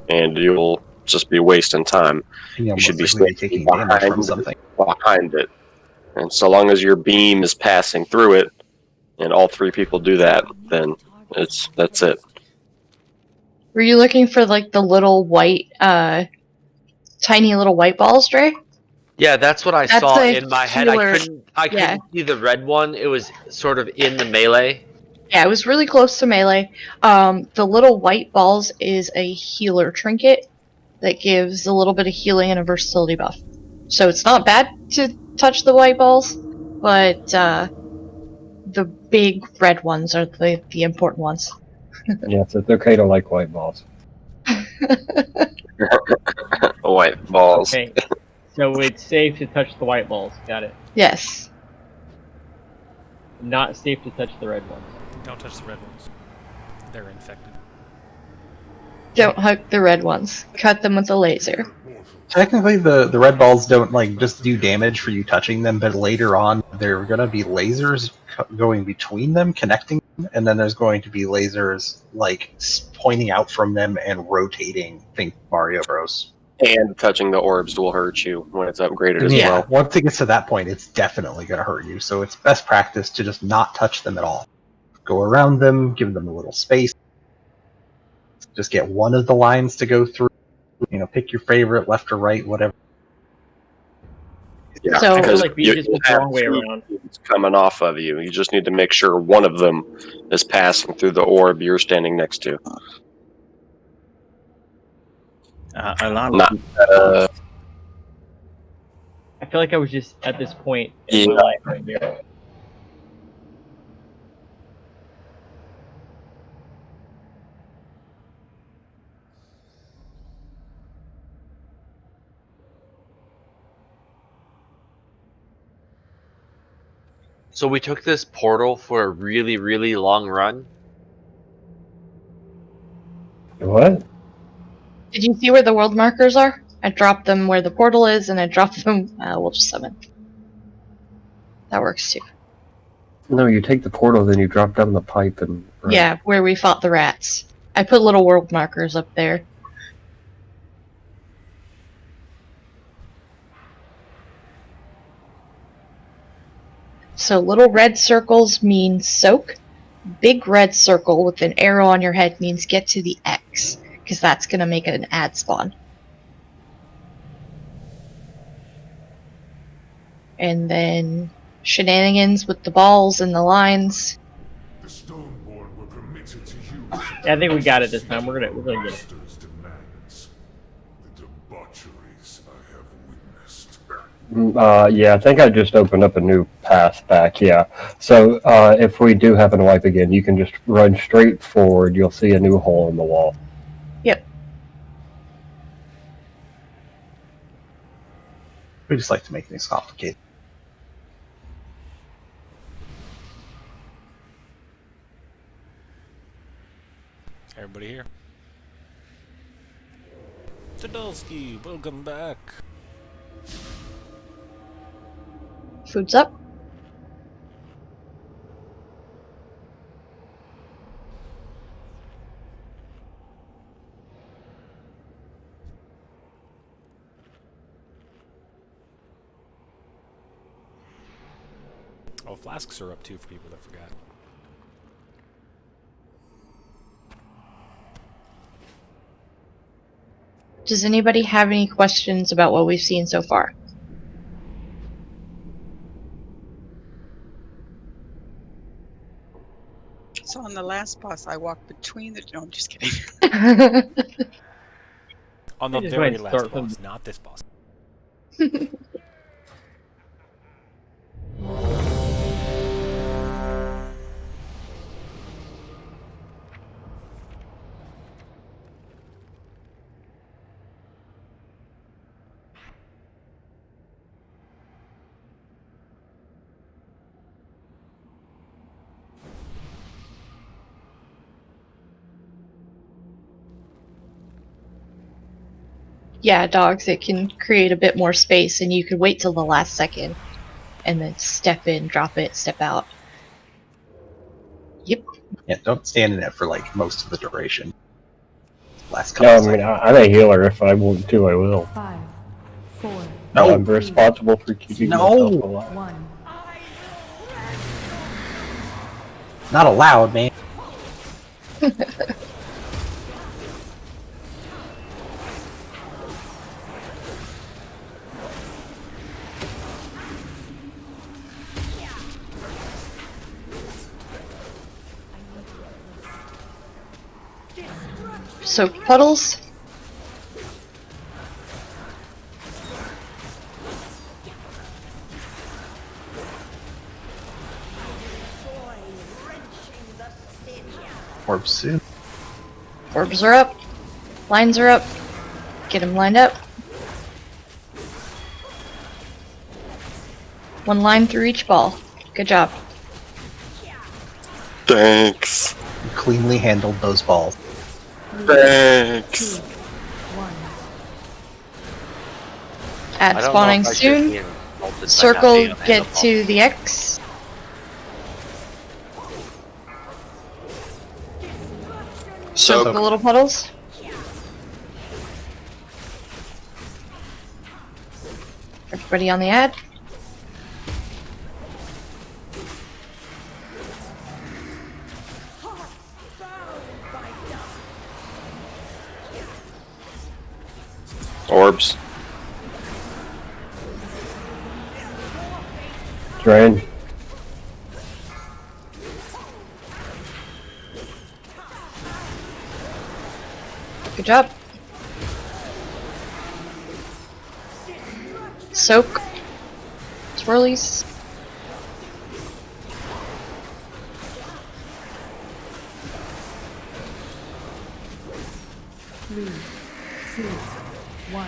and you'll just be wasting time. You should be standing taking damage from behind, something. behind it. And so long as your beam is passing through it, and all three people do that, then that's it. Were you looking for like the little white, tiny little white balls, Dre? Yeah, that's what I That's saw a in my head. healer. I couldn't see the red one. It was sort of in the melee. Yeah, it was really close to melee. The little white balls is a healer trinket that gives a little bit of healing and a versatility buff. So it's not bad to touch the white balls, but the big red ones are the important ones. Yeah, it's okay to like white balls. White balls. Okay, so it's safe to touch the white balls. Got it. Yes. Not safe to touch the red ones. Don't touch the red ones. They're infected. Don't hug the red ones. Cut them with a laser. Technically, the red balls don't like just do damage for you touching them, but later on there are gonna be lasers going between them, connecting them, and then there's going to be lasers like pointing out from them and rotating. Think Mario Bros. And touching the orbs will hurt you when it's upgraded as Yeah, well. once it gets to that point, it's definitely gonna hurt you. So it's best practice to just not touch them at all. Go around them, give them a little space. Just get one of the lines to go through. You know, pick your favorite, left or right, whatever. Yeah, So- I feel because like we you just will went the have wrong way two around. things coming off of you. You just need to make sure one of them is passing through the orb you're standing next to. A lot Not, of I feel like I was just at this point in Yeah. my life right here. So we took this portal for a really, really long run. What? Did you see where the world markers are? I dropped them where the portal is, and I dropped them. We'll just summon. That works too. No, you take the portal, then you drop down the pipe and. Right. Yeah, where we fought the rats. I put little world markers up there. So little red circles mean soak. Big red circle with an arrow on your head means get to the X, because that's going to make it an ad spawn. And then shenanigans with the balls and the lines. The Stoneborn were permitted to use Yeah, I think we got it this time. We're gonna get it. Master's demands. The debaucheries I have witnessed. Yeah, I think I just opened up a new path back. Yeah. So if we do happen to wipe again, you can just run straight forward. You'll see a new hole in the wall. Yep. We just like to make things complicated. Everybody here? Tadolski, welcome back. Food's up. Oh, flasks are up too for people that forgot. Does anybody have any questions about what we've seen so far? So on the last boss, I walked between the. No, I'm just kidding. On the Just go very ahead and last start boss, from- not this boss. Yeah, dogs, it can create a bit more space, and you could wait till the last second, and then step in, drop it, step out. Yep. Yeah, don't stand in it for like most of the duration. Last couple No, I seconds. mean I'm a healer. If I want to, I will. 5, 4, No, I'm responsible for keeping myself alive. 1. Not allowed, man. So, puddles. Orb soon. Orbs are up. Lines are up. Get them lined up. One line through each ball. Good job. Thanks. You cleanly handled those balls. Thanks. 1. At I don't know spawning if I should soon. be insulted by not Circle, being on the get phone. to the X. So The little puddles. Everybody on the ad. orbs. Drain. Good job. Soak. Swirlies. Three, two, 1.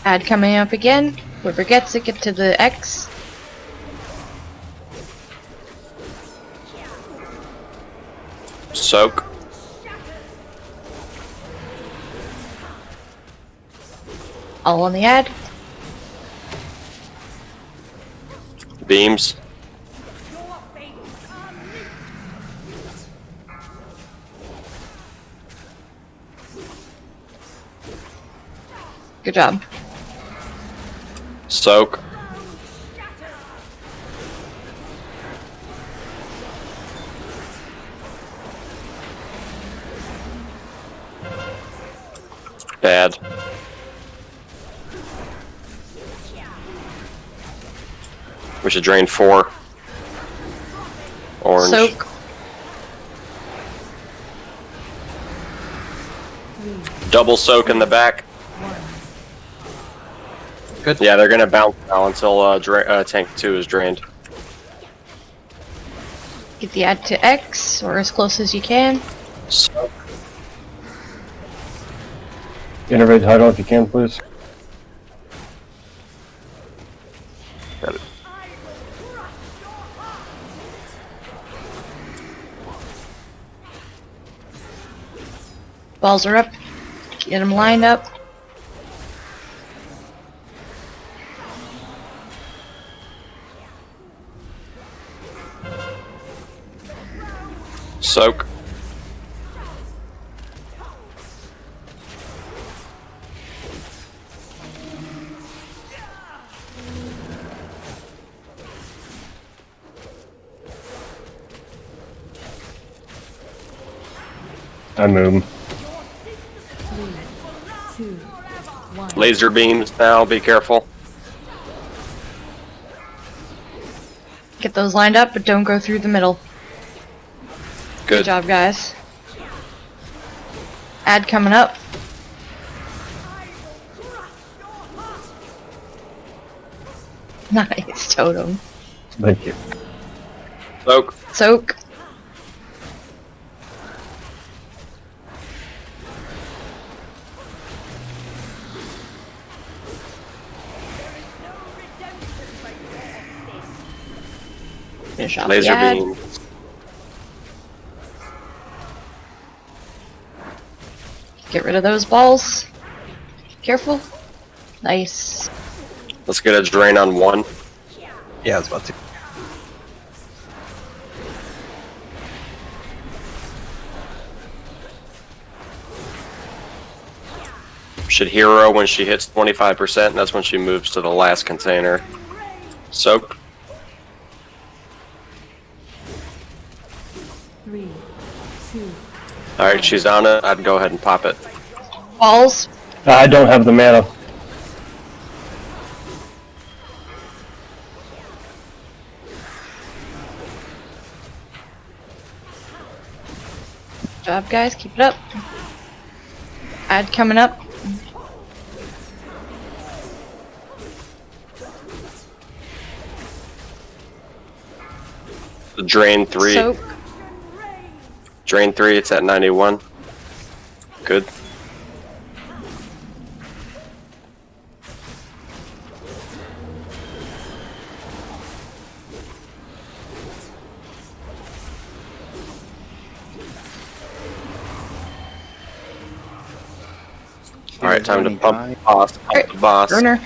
Ad coming up again. Whoever gets it, get to the X. Soak. All on the ad. Beams. Good job. Soak. Bad. We should drain 4. Orange. Soak. Double soak in the back. Good. Yeah, they're gonna bounce now until tank 2 is drained. Get the ad to X, or as close as you can. Soak. Innervate title if you can, please. Got it. Balls are up. Get them lined up. Soak. I move. 3, 2, 1. Laser beams now, be careful. Get those lined up, but don't go through the middle. Good Good. job, guys. Ad coming up. Nice, totem. Thank you. Soak. Soak. Finish off Laser the ad. beam. Get rid of those balls. Careful. Nice. Let's get a drain on 1. Yeah, I was about to. Should hero when she hits 25%, and that's when she moves to the last container. Soak. 3, 2, Alright, she's on it. I'd go ahead and pop it. Balls. I don't have the mana. Good job, guys. Keep it up. Ad coming up. Drain 3. Soak. Drain 3, it's at 91. Good. He Alright, was time to running pump dry. the boss. Pump the boss. Burner.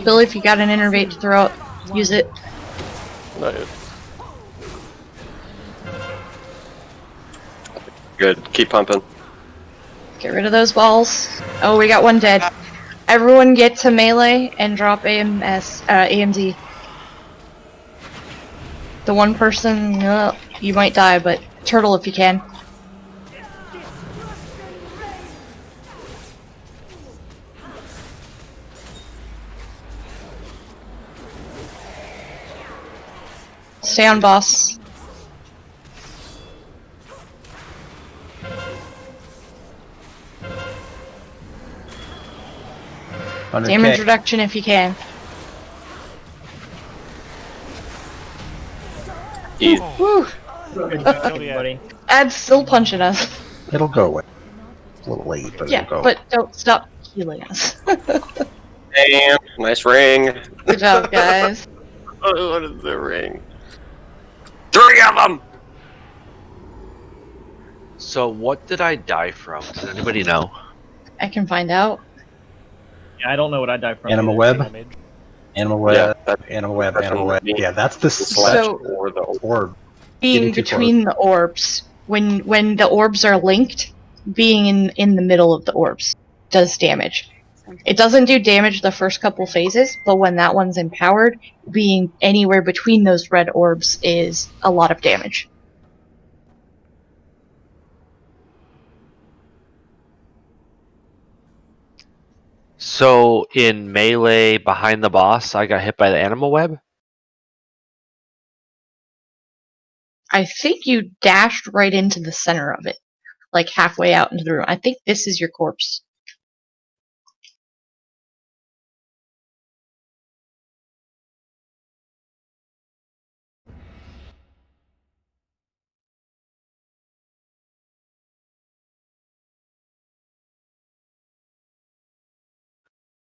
Billy, if you got an innervate to throw out, use it. Not yet. Good. Keep pumping. Get rid of those balls. Oh, we got one dead. Everyone get to melee and drop AMD. The one person, you might die, but turtle if you can. Stay on boss. Damage reduction if you can. Woo! Ad's still punching us. It'll go away. It's a little late, but Yeah, it'll go. but don't stop healing us. Damn, nice ring. Good job, guys. Oh, what is the ring? 3 of them! So what did I die from? Does anybody know? I can find out. Yeah, I don't know what I died from. Animal either. web. Animal web. Animal web. Animal web. Yeah, that's the So- or the orb. Being Getting too between the orbs. When the orbs are linked, being in the middle of the orbs does damage. It doesn't do damage the first couple phases, but when that one's empowered, being anywhere between those red orbs is a lot of damage. So in melee behind the boss, I got hit by the animal web. I think you dashed right into the center of it, like halfway out into the room. I think this is your corpse.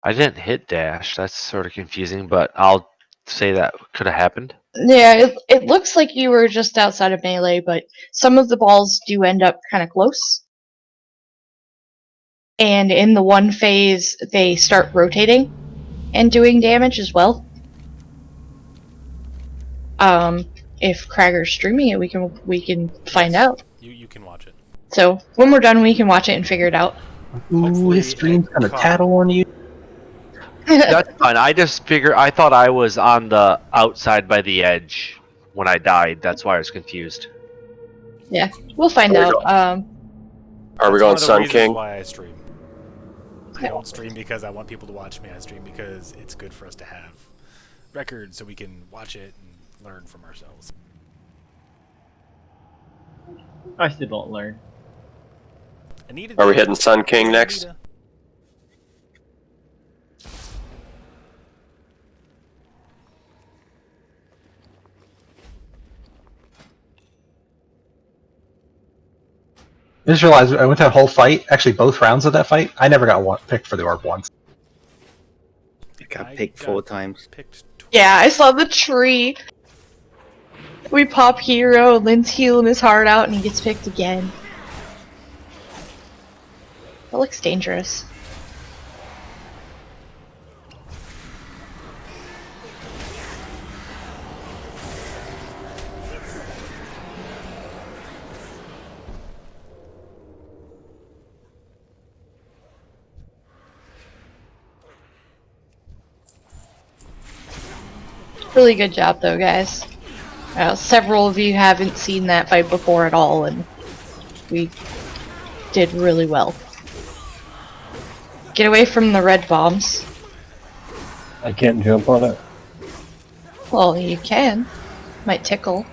I didn't hit dash. That's sort of confusing, but I'll say that could have happened. Yeah, it looks like you were just outside of melee, but some of the balls do end up kind of close. And in the one phase, they start rotating and doing damage as well. If Kragar's streaming it, we can find out. You can watch it. So when we're done, we can watch it and figure it out. Ooh, his stream's gonna tattle on you. That's fine. I thought I was on the outside by the edge when I died. That's why I was confused. Yeah, we'll find out. Are we going That's one of the Sun reasons King? Why I stream. I don't stream because I want people to watch me. I stream because it's good for us to have records so we can watch it and learn from ourselves. I still don't learn. Are we hitting Sun King next? I just realized I went that whole fight, actually both rounds of that fight, I never got picked for the orb once. I got picked 4 times. Yeah, I saw the tree. We pop hero, Lynn's healing his heart out, and he gets picked again. That looks dangerous. Really good job though, guys. Several of you haven't seen that fight before at all, and we did really well. Get away from the red bombs. I can't jump on it. Well, you can. Might tickle.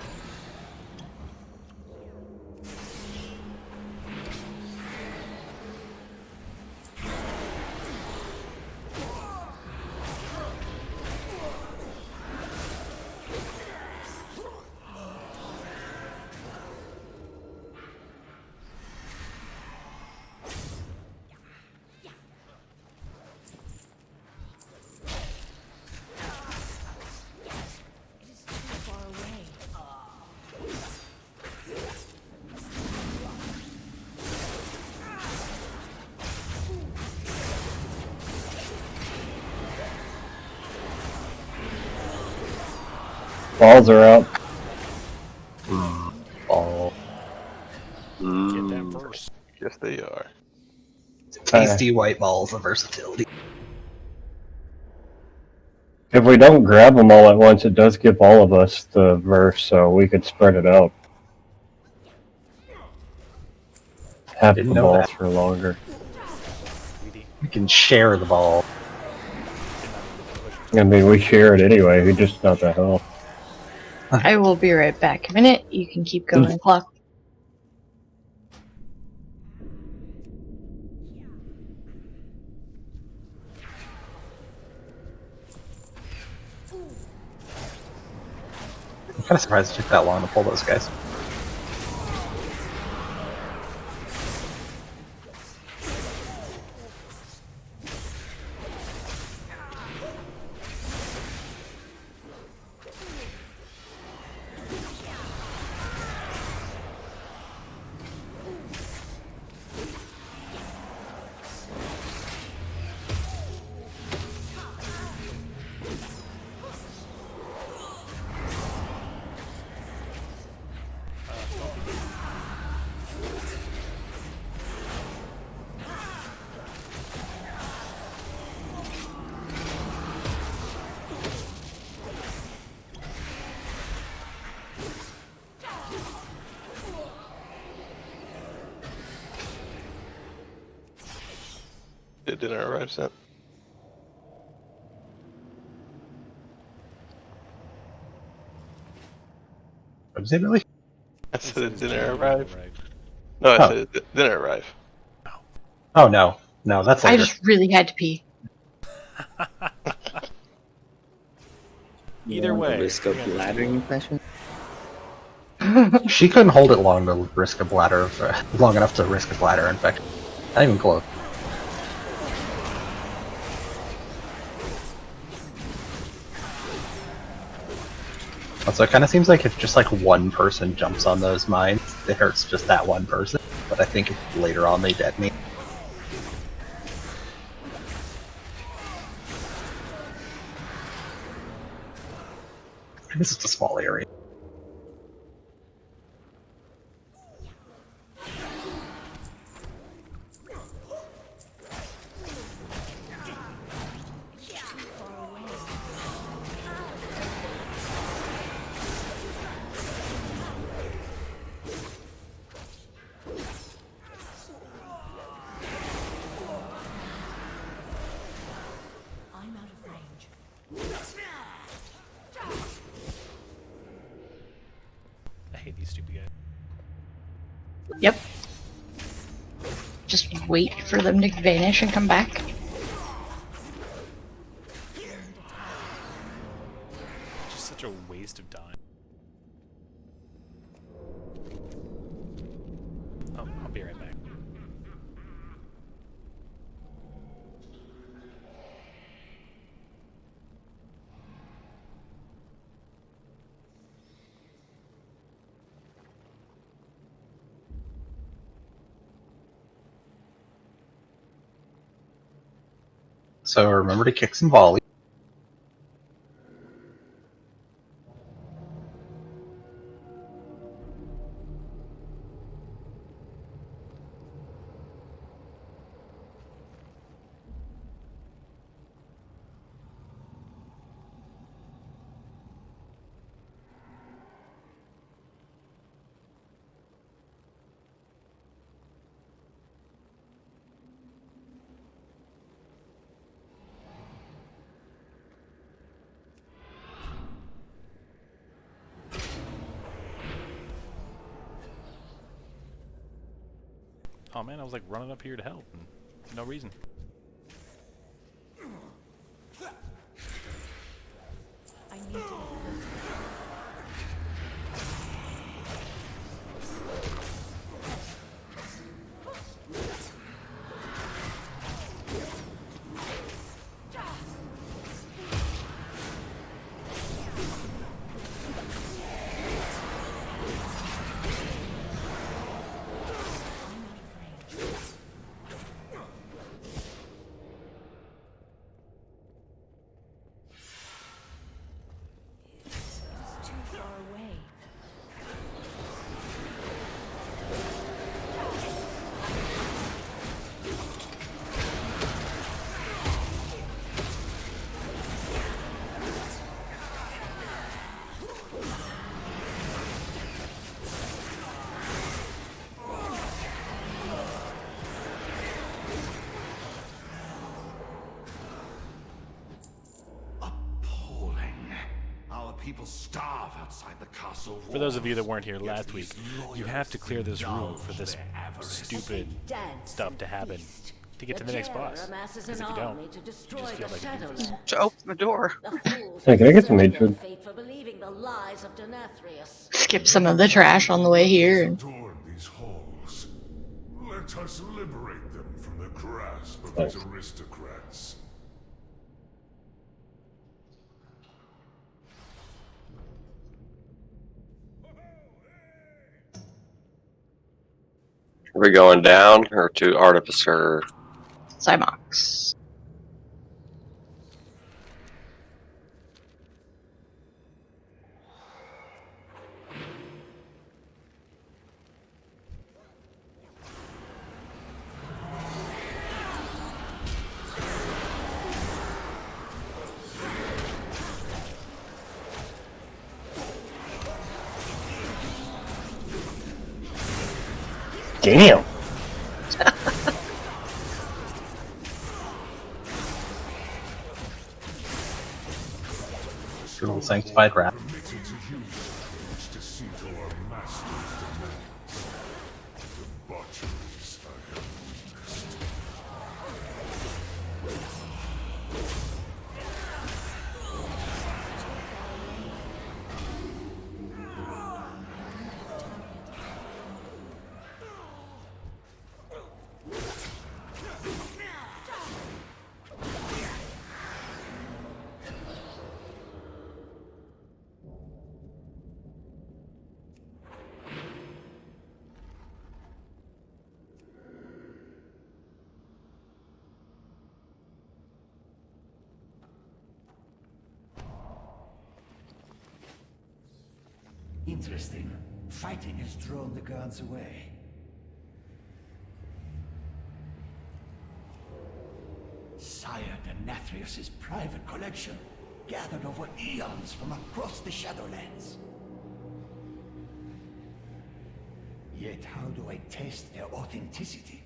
Balls are out. Ball. Get them first. Yes, they are. Tasty white balls of versatility. If we don't grab them all at once, it does give all of us the verse, so we could spread it out. Have the Didn't know balls that. for longer. We can share the ball. I mean, we share it anyway, we just not that help. I will be right back. A minute. You can keep going, clock. I'm kind of surprised it took that long to pull those guys. It didn't arrive yet. What did you say, Billy? I said it didn't arrive. No, I said it didn't arrive. Oh no, no, that's I later. just really had to pee. Either way. Risk of laddering infection. She couldn't hold it long to risk a bladder, long enough to risk a bladder infection. Not even close. Also, it kind of seems like if just like one person jumps on those mines, it hurts just that one person. But I think if later on they detonate. This is a small area. I'm out of range. I hate these stupid guys. Yep. Just wait for them to vanish and come back. Just such a waste of time. Oh, I'll be right back. So remember to kick some volley. Oh man, I was like running up here to help, and no reason. I need to. people starve outside the castle For those of you that walls, weren't here yet last week, these you have to clear this room for indulge this their avarice. stupid stuff to happen to get to the next boss. Because if you don't, you just feel like a doofus. To open the door. Hey, can I get some maid food? Skip some of the trash on the way here. And Adorn these halls. Let us liberate them from the grasp of Thanks. these aristocrats. Are we going down or to Artificer? Cymox. Damn. Little sanctified rat. Permitted to use which deceit our masters demands. Debaucheries I have witnessed. Interesting. Fighting has drawn the guards away. Sire Nathrius' private collection, gathered over eons from across the Shadowlands. Yet how do I test their authenticity?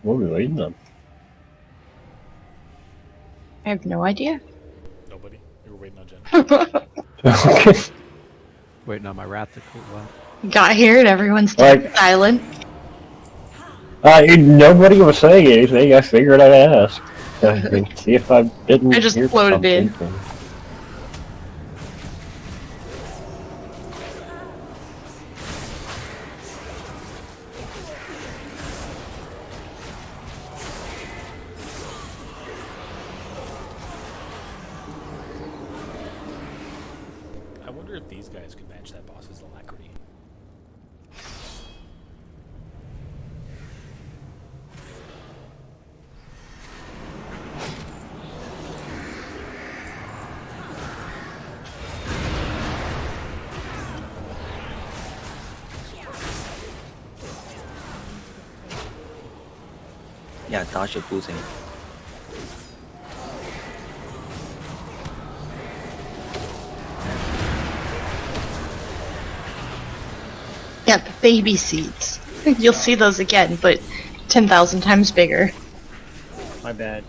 What are we waiting on? I have no idea. Nobody? You were waiting on Jen? Waiting on my rat to cool out. Got here and everyone's Like- silent. Nobody was saying anything. I figured I'd ask. See if I didn't. I just hear floated in. something. I wonder if these guys could match that boss's alacrity. Yeah, dodge the boozing. Yeah, the baby seeds. You'll see those again, but 10,000 times bigger. My bad.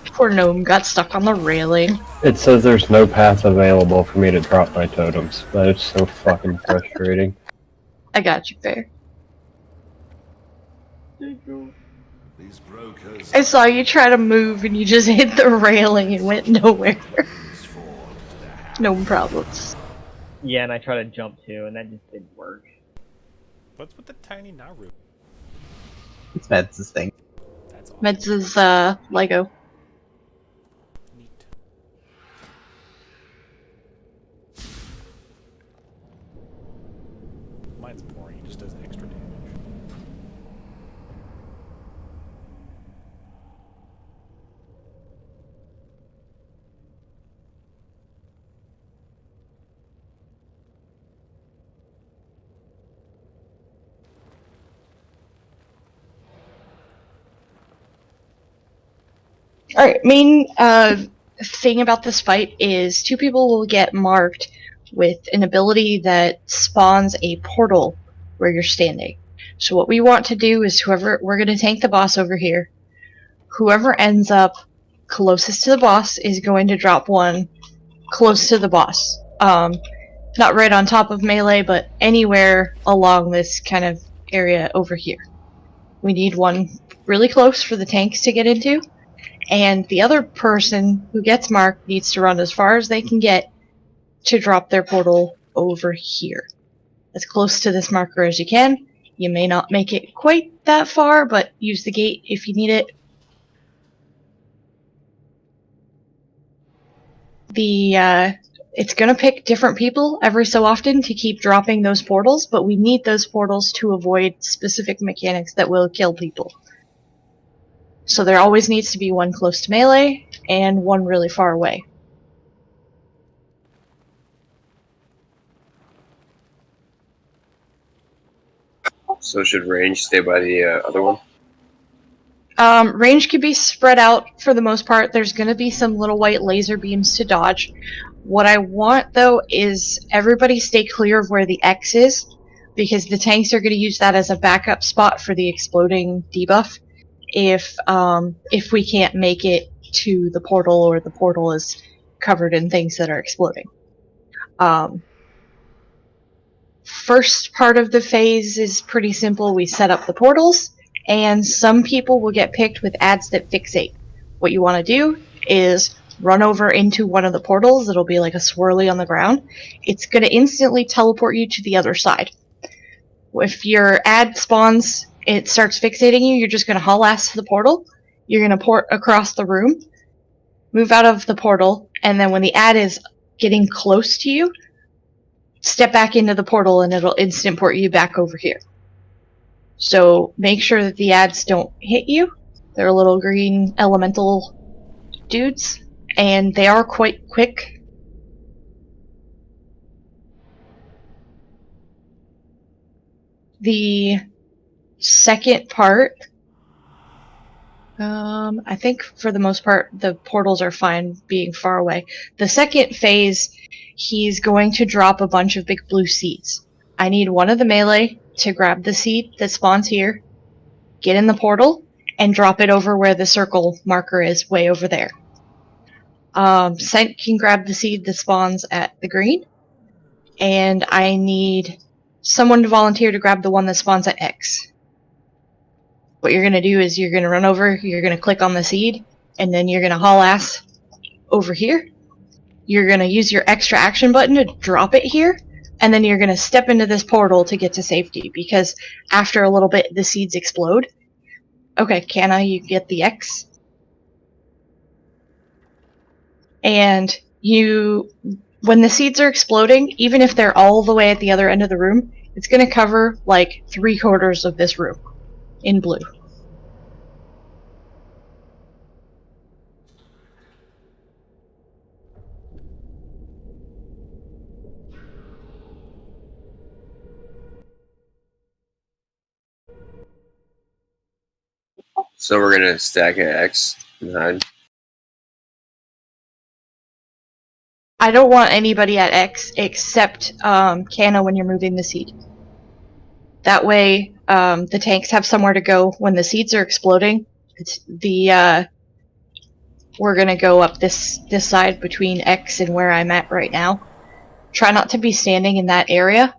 Poor gnome got stuck on the railing. It says there's no path available for me to drop my totems. That is so fucking frustrating. I got you, Bear. These brokers I saw you try to move and you just hit the railing and went nowhere. No problems. Yeah, and I tried to jump too, and that just didn't work. What's with the tiny Naru? It's Meds' thing. That's awesome. Meds is, Lego. Neat. Alright, main thing about this fight is 2 people will get marked with an ability that spawns a portal where you're standing. So what we want to do is we're going to tank the boss over here. Whoever ends up closest to the boss is going to drop one close to the boss. Not right on top of melee, but anywhere along this kind of area over here. We need one really close for the tanks to get into, and the other person who gets marked needs to run as far as they can get to drop their portal over here. As close to this marker as you can. You may not make it quite that far, but use the gate if you need it. It's going to pick different people every so often to keep dropping those portals, but we need those portals to avoid specific mechanics that will kill people. So there always needs to be one close to melee and one really far away. So should range stay by the other one? Range can be spread out for the most part. There's going to be some little white laser beams to dodge. What I want, though, is everybody stay clear of where the X is, because the tanks are going to use that as a backup spot for the exploding debuff if we can't make it to the portal or the portal is covered in things that are exploding. First part of the phase is pretty simple. We set up the portals, and some people will get picked with ads that fixate. What you want to do is run over into one of the portals. It'll be like a swirly on the ground. It's going to instantly teleport you to the other side. If your ad spawns, it starts fixating you, you're just going to haul ass to the portal. You're going to port across the room, move out of the portal, and then when the ad is getting close to you, step back into the portal and it'll instant port you back over here. So make sure that the ads don't hit you. They're little green elemental dudes, and they are quite quick. The second part, I think for the most part the portals are fine being far away. The second phase, he's going to drop a bunch of big blue seeds. I need one of the melee to grab the seed that spawns here, get in the portal, and drop it over where the circle marker is, way over there. Scent can grab the seed that spawns at the green, and I need someone to volunteer to grab the one that spawns at X. What you're going to do is you're going to run over, you're going to click on the seed, and then you're going to haul ass over here. You're going to use your extra action button to drop it here, and then you're going to step into this portal to get to safety, because after a little bit the seeds explode. Okay, Canna, you get the X. And when the seeds are exploding, even if they're all the way at the other end of the room, it's going to cover like 3/4 of this room in blue. So we're gonna stack an X and hide. I don't want anybody at X except Canna when you're moving the seed. That way, the tanks have somewhere to go when the seeds are exploding. We're gonna go up this side between X and where I'm at right now. Try not to be standing in that area,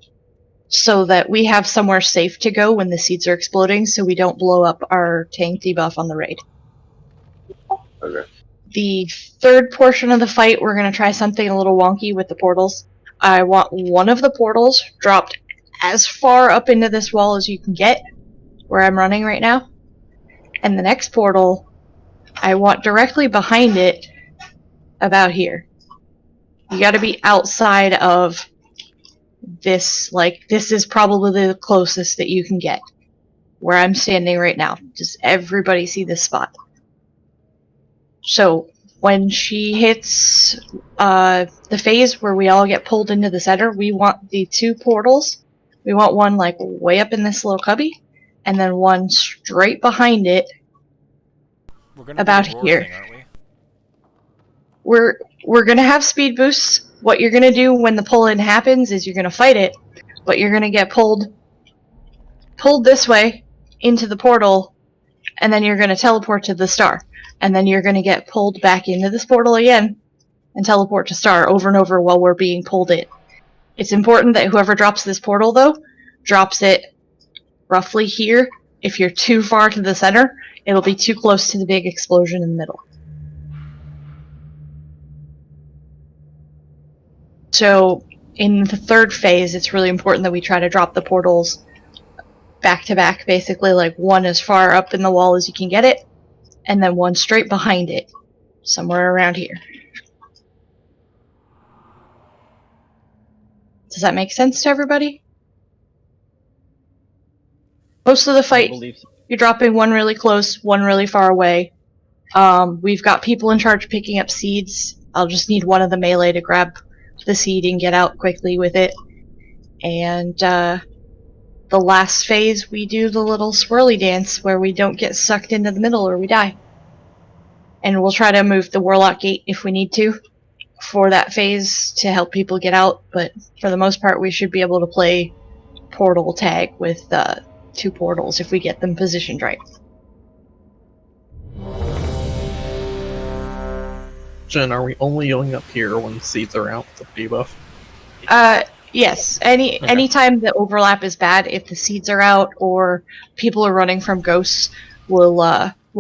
so that we have somewhere safe to go when the seeds are exploding, so we don't blow up our tank debuff on the raid. Okay. The third portion of the fight, we're going to try something a little wonky with the portals. I want one of the portals dropped as far up into this wall as you can get, where I'm running right now. And the next portal, I want directly behind it, about here. You gotta be outside of this, like, this is probably the closest that you can get. Where I'm standing right now. Does everybody see this spot? So, when she hits the phase where we all get pulled into the center, we want the 2 portals. We want one like way up in this little cubby, and then one straight behind it, We're gonna about do the roar here. thing, aren't we? we're gonna have speed boosts. What you're gonna do when the pull-in happens is you're gonna fight it, but you're gonna get pulled this way into the portal, and then you're gonna teleport to the star, and then you're gonna get pulled back into this portal again and teleport to star over and over while we're being pulled in. It's important that whoever drops this portal, though, drops it roughly here. If you're too far to the center, it'll be too close to the big explosion in the middle. So, in the third phase, it's really important that we try to drop the portals back to back, basically, like one as far up in the wall as you can get it, and then one straight behind it, somewhere around here. Does that make sense to everybody? Most of the fight, you're dropping one really close, one really far away. We've got people in charge picking up seeds. I'll just need one of the melee to grab the seed and get out quickly with it. And the last phase, we do the little swirly dance where we don't get sucked into the middle or we die. And we'll try to move the Warlock Gate if we need to for that phase to help people get out, but for the most part we should be able to play portal tag with 2 portals if we get them positioned right. Jen, are we only going up here when seeds are out with the debuff? Yes. Anytime the overlap is bad, if the seeds are out or people are running from ghosts, we'll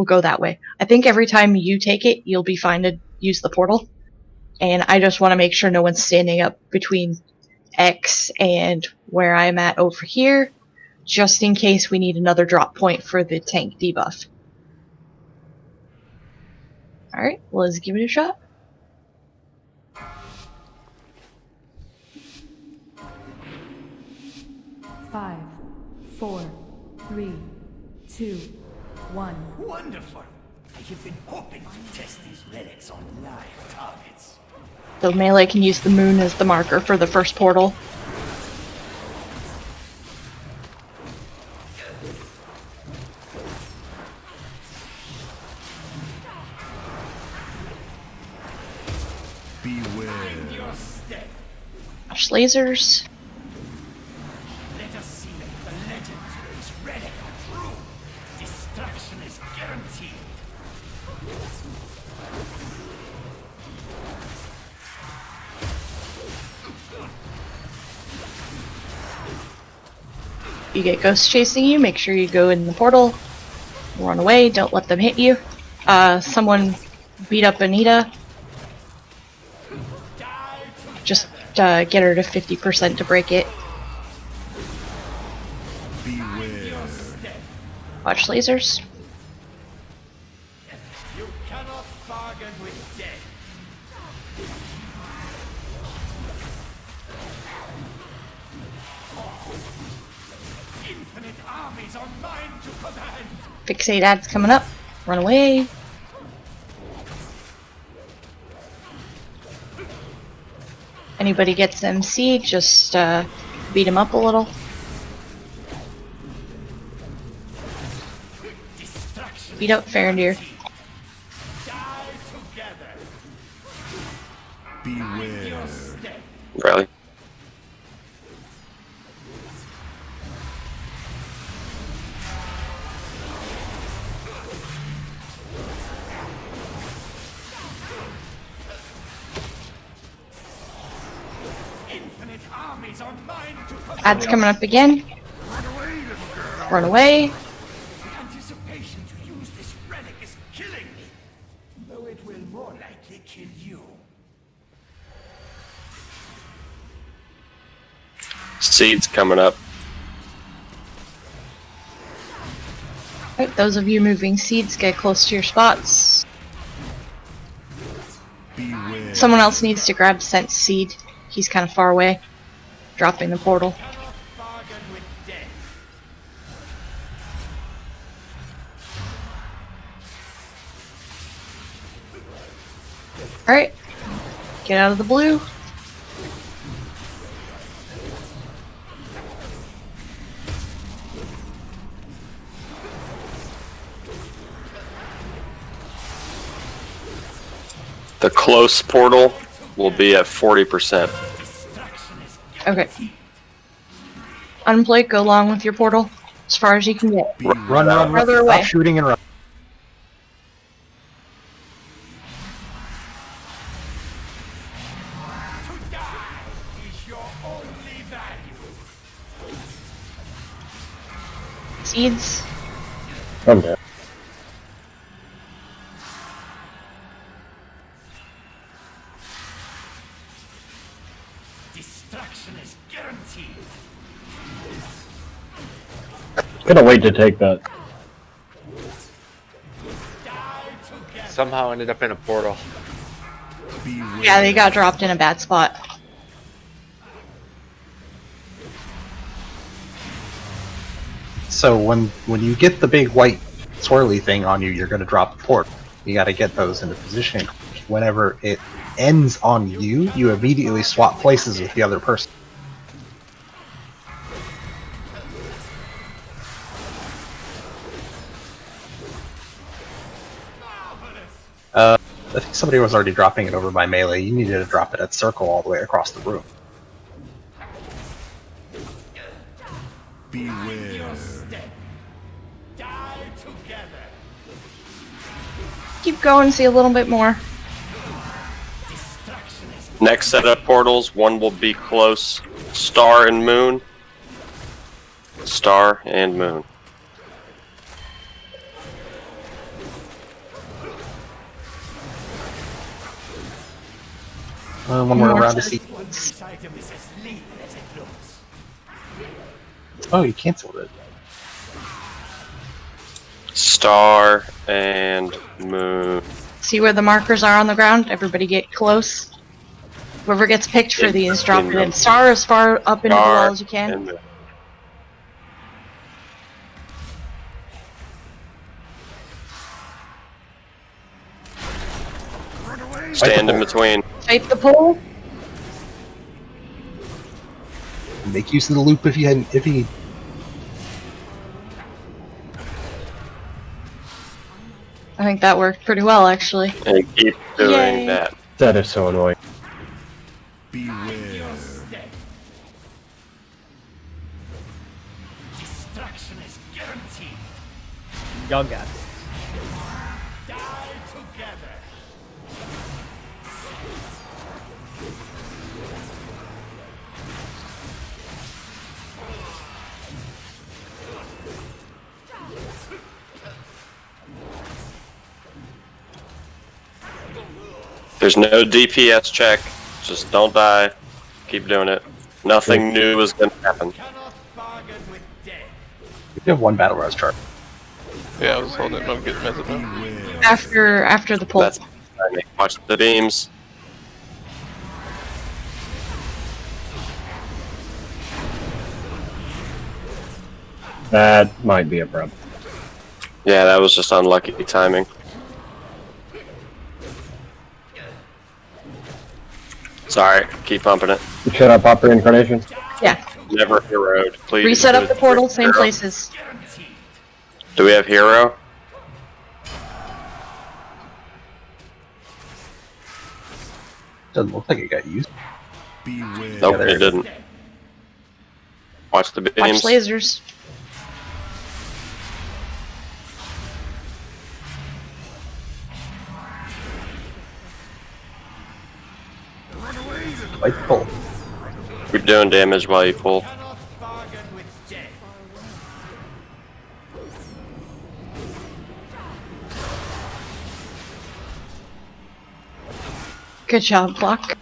go that way. I think every time you take it, you'll be fine to use the portal. And I just want to make sure no one's standing up between X and where I'm at over here, just in case we need another drop point for the tank debuff. Alright, let's give it a shot. Five, 4, 3, 2, 1. Wonderful! I have been hoping to test these relics on live targets. So melee can use the moon as the marker for the first portal. Beware. Flash lasers. Let us see if the legends of this relic are true. Destruction is guaranteed. You get ghosts chasing you, make sure you go in the portal, run away, don't let them hit you. Someone beat up Anita. Just get her to 50% to break it. Beware. Watch lasers. You cannot bargain with death. Infinite armies are mine to command. Fixate ads coming up. Run away. Anybody gets MC, just beat him up a little. Beat up Farandir. Beware. Rally. Infinite armies are mine to command. Ads coming up again. Run away. The anticipation to use this relic is killing me. Though it will more likely kill you. Seeds coming up. Alright, those of you moving seeds, get close to your spots. Beware. Someone else needs to grab Sense Seed. He's kind of far away. Dropping the portal. Bargain with death. Alright. Get out of the blue. The close portal will be at 40%. Okay. Unplate, go along with your portal as far as you can get. Run. Further away. Stop shooting and run. Seeds. I'm dead. Destruction is guaranteed. Gonna wait to take that. Somehow ended up in a portal. Yeah, they got dropped in a bad spot. So when you get the big white swirly thing on you, you're going to drop the port. You got to get those into position. Whenever it ends on you, you immediately swap places with the other person. I think somebody was already dropping it over by melee. You needed to drop it at circle all the way across the room. Beware. Die together. Keep going, see a little bit more. Next set of portals, one will be close. Star and moon. Star and moon. One more round to see. This item is as lethal as it looks. Oh, you canceled it. Star and moon. See where the markers are on the ground? Everybody get close. Whoever gets picked for these, drop it in. Star as far up into the wall as you can. Stand in between. Fight the pole. Make use of the loop if you need. I think that worked pretty well, actually. And keep doing Yay. that. That is so annoying. Beware. Destruction is guaranteed. Y'all got it. Die together. There's no DPS check. Just don't die. Keep doing it. Nothing new is going to happen. You have one battle res chart. Yeah, I was holding it. I'm getting messed up. After the pole. That's watch the beams. That might be a problem. Yeah, that was just unlucky timing. Sorry, keep pumping it. Should I pop reincarnation? Yeah. Never heroed, please. Reset up the portal, same places. Do we have hero? Doesn't look like it got used. Beware. Nope, it didn't. Watch the beams. Watch lasers. Fight the pole. Keep doing damage while you pull. Good job, Block.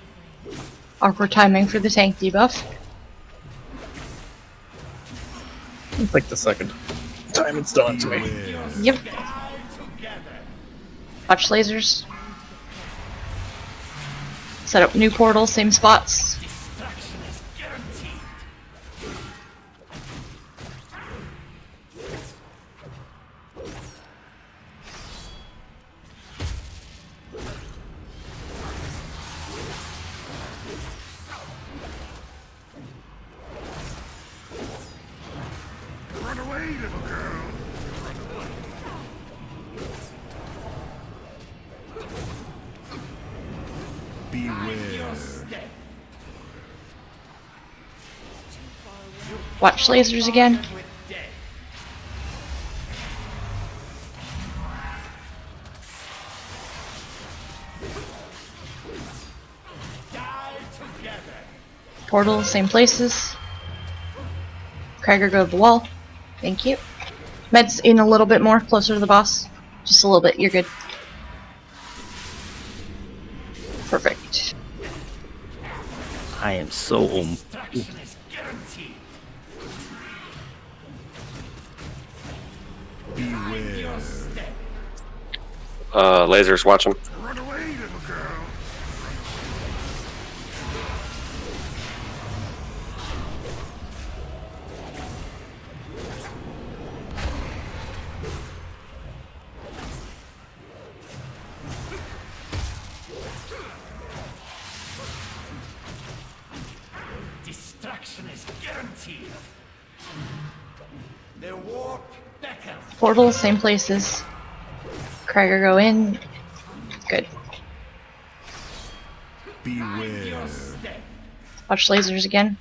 Awkward timing for the tank debuff. It's like the second time it's done to me. Yep. Watch lasers. Set up new portals, same spots. Run away, little girl. Run away. Watch lasers again. Portal, same places. Kragar, go to the wall. Thank you. Meds in a little bit more, closer to the boss. Just a little bit, you're good. Perfect. I am so Lasers, watch him. Run away, little girl. Destruction is guaranteed. The warp beckons. Portal, same places. Kragar, go in. Good. Beware. Watch lasers again.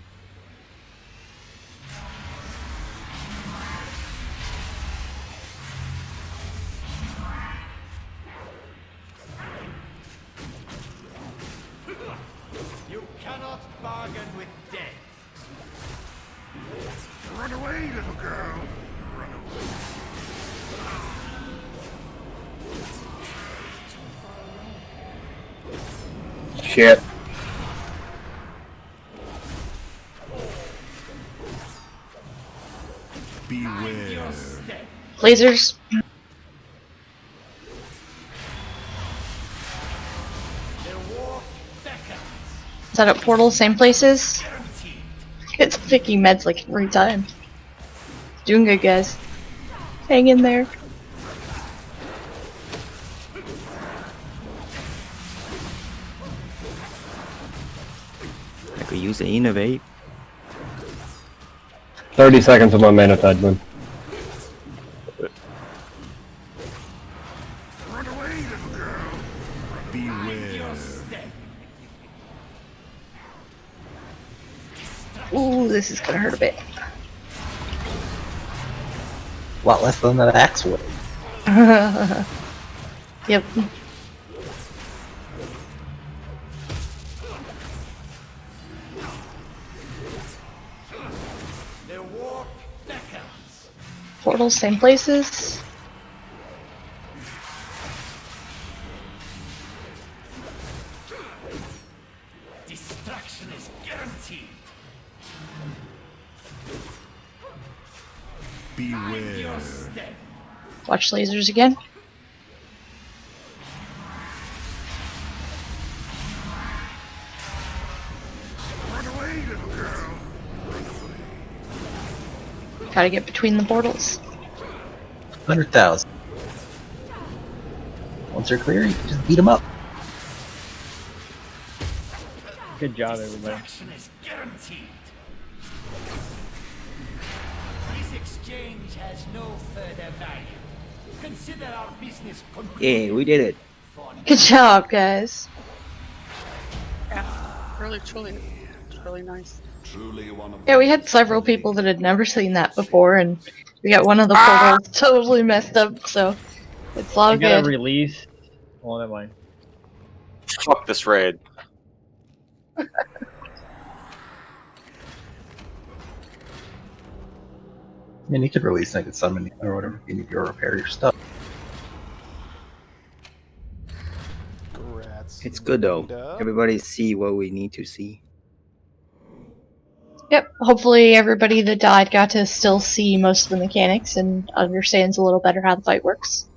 You cannot bargain with death. Run away, little girl. Run away. Shit. Beware. Lasers. Set up portal, same places. It's picking meds like every time. Doing good, guys. Hang in there. I could use the innovate. 30 seconds of my mana, Tedman. Run away, little girl. Beware. Ooh, this is gonna hurt a bit. A lot less than that axe would. Yep. The warp beckons. Portals, same places. Destruction is guaranteed. Beware. Watch lasers again. Run away, little girl. Gotta get between the portals. 100,000. Once they're clear, you can just beat them up. Good job, everybody. Destruction is guaranteed. This exchange has no further value. Consider our business concluded. Yeah, we did it. Good job, guys. Yeah, really, truly, it's really nice. Truly one of Yeah, we had several people that had never seen that before, and we got one of the portals totally messed up, so it's all I got a good. release. Well, never mind. Fuck this raid. I mean, you could release Naked Summon or whatever if you need to repair your stuff. It's good though. Everybody see what we need to see. Yep, hopefully everybody that died got to still see most of the mechanics and understands a little better how the fight works.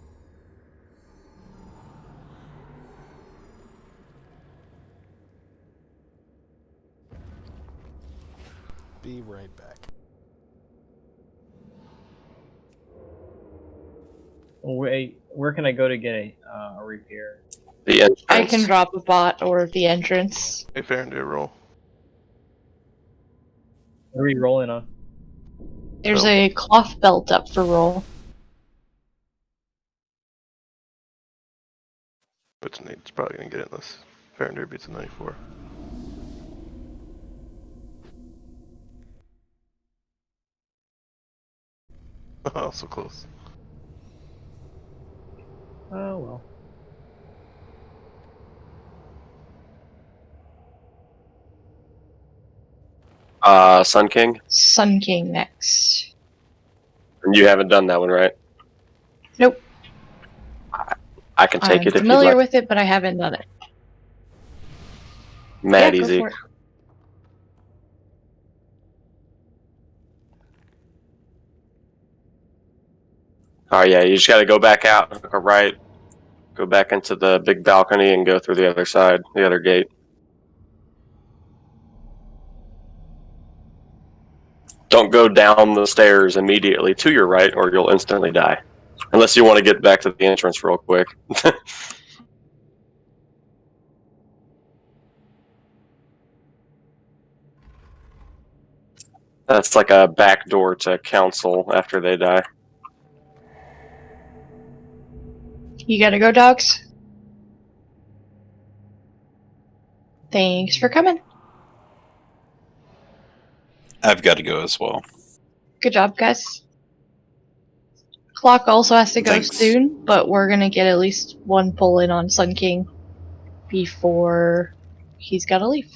Be right back. Wait, where can I go to get a repair? The entrance. I can drop a bot or the entrance. Hey, fair and do a roll. What are we rolling on? There's a cloth belt up for roll. But Nate's probably gonna get it in this Fahrenheit beats a 94. Oh, so close. Oh well. Sun King? Sun King next. And you haven't done that one, right? Nope. I can take I'm it if you'd familiar like. with it, but I haven't done it. Mad Yeah, go easy. for it. Oh yeah, you just gotta go back out, hook a right, go back into the big balcony and go through the other side, the other gate. Don't go down the stairs immediately to your right or you'll instantly die. Unless you want to get back to the entrance real quick. That's like a back door to council after they die. You gotta go, dogs. Thanks for coming. I've got to go as well. Good job, guys. Clock also has to go Thanks. soon, but we're gonna get at least one pull in on Sun King before he's gotta leave.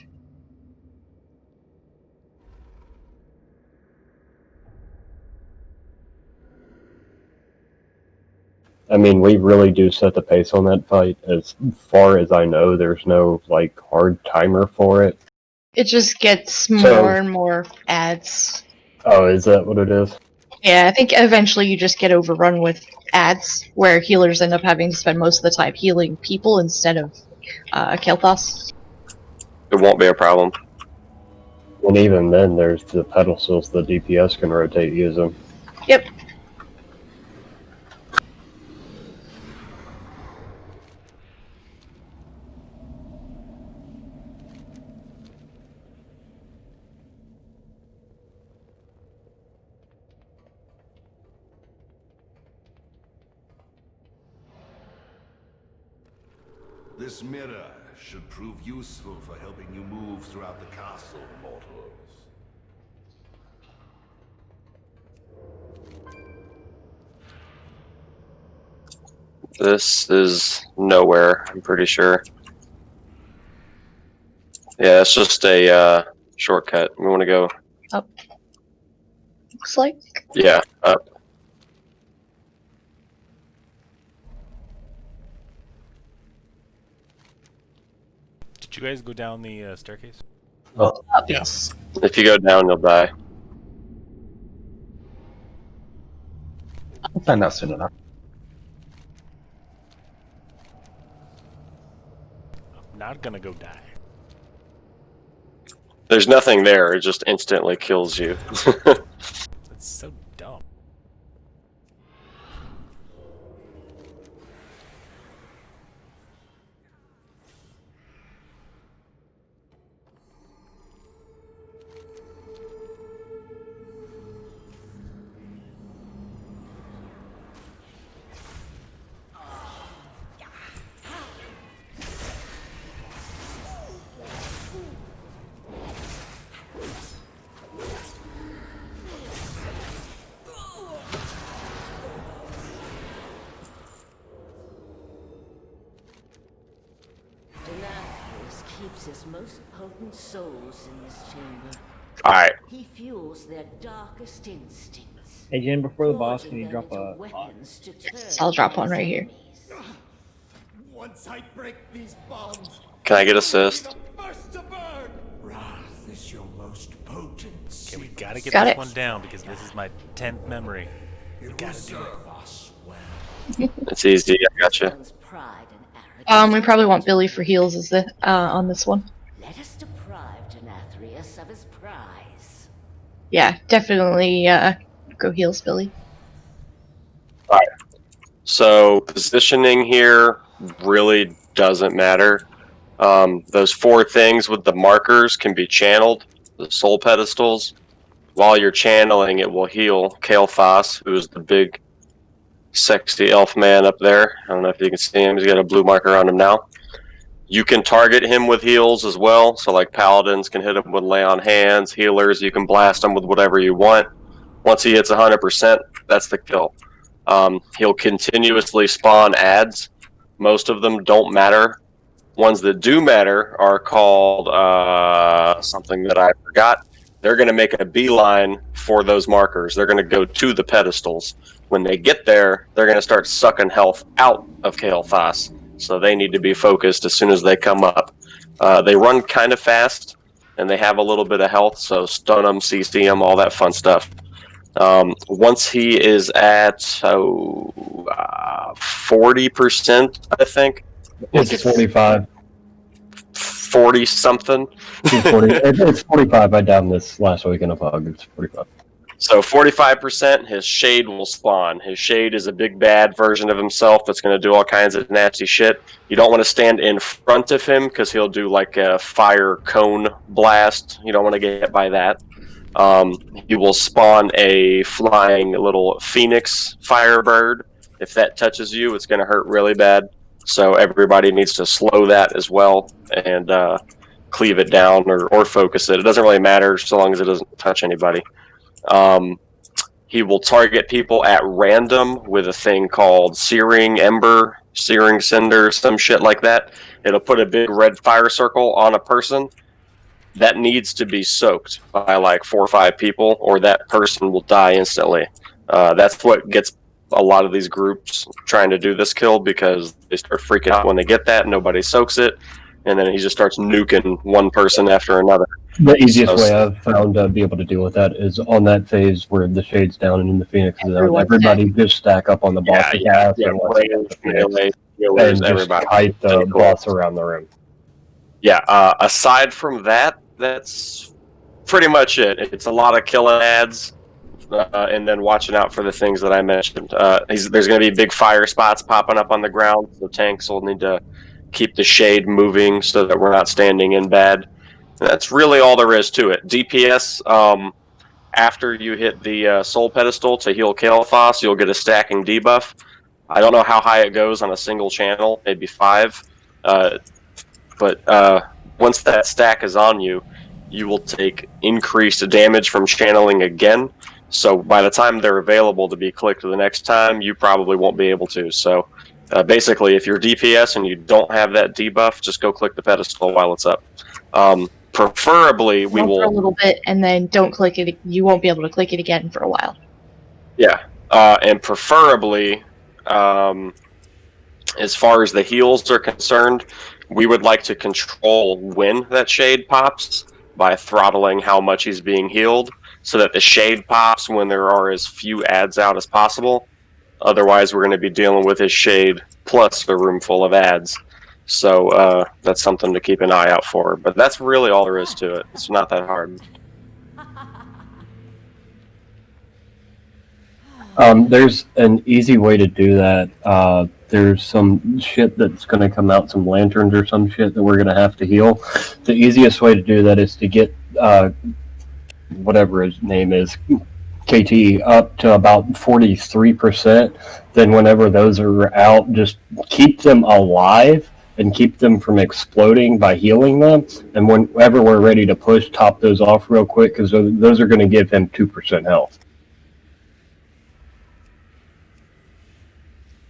I mean, we really do set the pace on that fight. As far as I know, there's no like hard timer for it. It just gets So- more and more ads. Oh, is that what it is? Yeah, I think eventually you just get overrun with ads where healers end up having to spend most of the time healing people instead of Kel'Thas. It won't be a problem. And even then, there's the pedestals the DPS can rotate using. Yep. This mirror should prove useful for helping you move throughout the castle, mortals. This is nowhere, I'm pretty sure. Yeah, it's just a shortcut. We want to go. Up. Looks like. Yeah, up. Did you guys go down the staircase? Oh, yes. If you go down, you'll die. I'll find out soon enough. I'm not gonna go die. There's nothing there. It just instantly kills you. That's so dumb. keeps his most potent souls in this chamber. Alright. He fuels their darkest instincts. Hey Jen, before the boss, can you drop a... Yes, I'll drop one right here. Once I break these bonds, Can I get assist? first to burn. Wrath is your most potent. Okay, we gotta get Got this it. one down because this is my 10th memory. We gotta do it. It's easy, I gotcha. We probably want Billy for heals is the on this one. Let us deprive Denathrius of his prize. Yeah, definitely go heals, Billy. Alright. So, positioning here really doesn't matter. Those four things with the markers can be channeled, the soul pedestals. While you're channeling, it will heal Kael, who is the big, sexy elf man up there. I don't know if you can see him. He's got a blue marker on him now. You can target him with heals as well. So like paladins can hit him with lay on hands. Healers, you can blast him with whatever you want. Once he hits 100%, that's the kill. He'll continuously spawn adds. Most of them don't matter. Ones that do matter are called something that I forgot. They're going to make a beeline for those markers. They're going to go to the pedestals. When they get there, they're going to start sucking health out of Kael Thas. So they need to be focused as soon as they come up. They run kind of fast, and they have a little bit of health, so stun them, CC them, all that fun stuff. Once he is at 40%, I think. It's 45. 40 something. 40. It's 45. I downed this last week in a bug. It's 45. So 45%, his shade will spawn. His shade is a big bad version of himself that's going to do all kinds of nasty shit. You don't want to stand in front of him because he'll do like a fire cone blast. You don't want to get hit by that. He will spawn a flying little phoenix firebird. If that touches you, it's going to hurt really bad. So everybody needs to slow that as well and cleave it down or focus it. It doesn't really matter so long as it doesn't touch anybody. He will target people at random with a thing called Searing Ember, Searing Cinder, some shit like that. It'll put a big red fire circle on a person. That needs to be soaked by like 4 or 5 people, or that person will die instantly. That's what gets a lot of these groups trying to do this kill, because they start freaking out when they get that, nobody soaks it, and then he just starts nuking one person after another. The easiest way I've found to be able to deal with that is on that phase where the shade's down and the Phoenix is out. Everybody just stack up on the boss and just kite the boss around the room. Yeah, aside from that, that's pretty much it. It's a lot of killing ads, and then watching out for the things that I mentioned. There's going to be big fire spots popping up on the ground, so tanks will need to keep the shade moving so that we're not standing in bad. And that's really all there is to it. DPS, after you hit the soul pedestal to heal Kael Thas, you'll get a stacking debuff. I don't know how high it goes on a single channel, maybe 5. But once that stack is on you, you will take increased damage from channeling again. So by the time they're available to be clicked the next time, you probably won't be able to. So basically, if you're DPS and you don't have that debuff, just go click the pedestal while it's up. Preferably, we will... for a little bit, and then don't click it. You won't be able to click it again for a while. Yeah, and preferably, as far as the heals are concerned, we would like to control when that shade pops by throttling how much he's being healed, so that the shade pops when there are as few ads out as possible. Otherwise, we're going to be dealing with his shade plus a room full of ads. So that's something to keep an eye out for. But that's really all there is to it. It's not that hard. There's an easy way to do that. There's some shit that's going to come out, some lanterns or some shit that we're going to have to heal. The easiest way to do that is to get whatever his name is, KT, up to about 43%. Then whenever those are out, just keep them alive and keep them from exploding by healing them. And whenever we're ready to push, top those off real quick, because those are going to give him 2% health.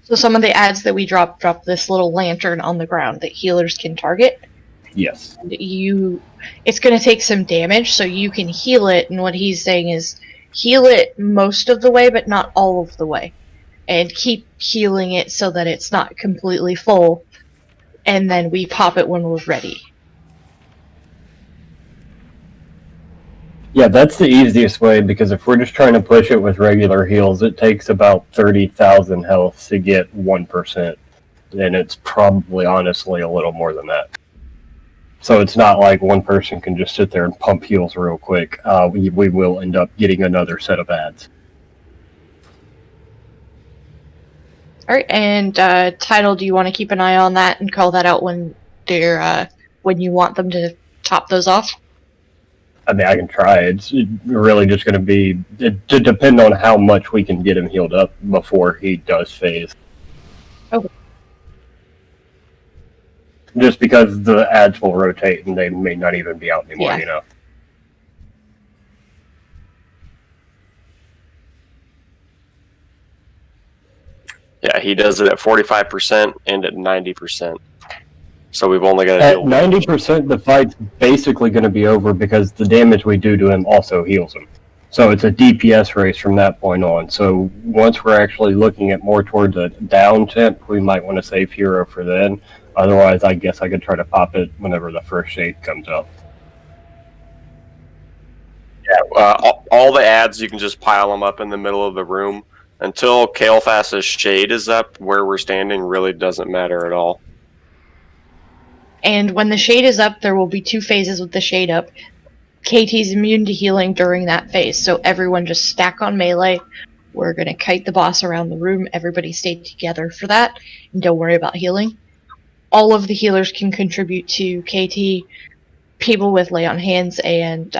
So some of the ads that we drop this little lantern on the ground that healers can target. Yes. It's going to take some damage, so you can heal it, and what he's saying is heal it most of the way, but not all of the way. And keep healing it so that it's not completely full, and then we pop it when we're ready. Yeah, that's the easiest way, because if we're just trying to push it with regular heals, it takes about 30,000 health to get 1%. And it's probably, honestly, a little more than that. So it's not like one person can just sit there and pump heals real quick. We will end up getting another set of ads. Alright, and Title, do you want to keep an eye on that and call that out when you want them to top those off? I mean, I can try. It's really just going to be to depend on how much we can get him healed up before he does phase. Okay. Just because the ads will rotate and they may not even be out anymore, Yeah. you know. Yeah, he does it at 45% and at 90%. So we've only got to At deal 90%, the fight's basically going to be over because the damage we do to him also heals him. So it's a DPS race from that point on. So once we're actually looking at more towards a down temp, we might want to save hero for then. Otherwise, I guess I could try to pop it whenever the first shade comes up. Yeah, all the ads, you can just pile them up in the middle of the room. Until Kael'thas's shade is up, where we're standing really doesn't matter at all. And when the shade is up, there will be 2 phases with the shade up. KT's immune to healing during that phase, so everyone just stack on melee. We're going to kite the boss around the room. Everybody stay together for that, and don't worry about healing. All of the healers can contribute to KT. People with lay on hands and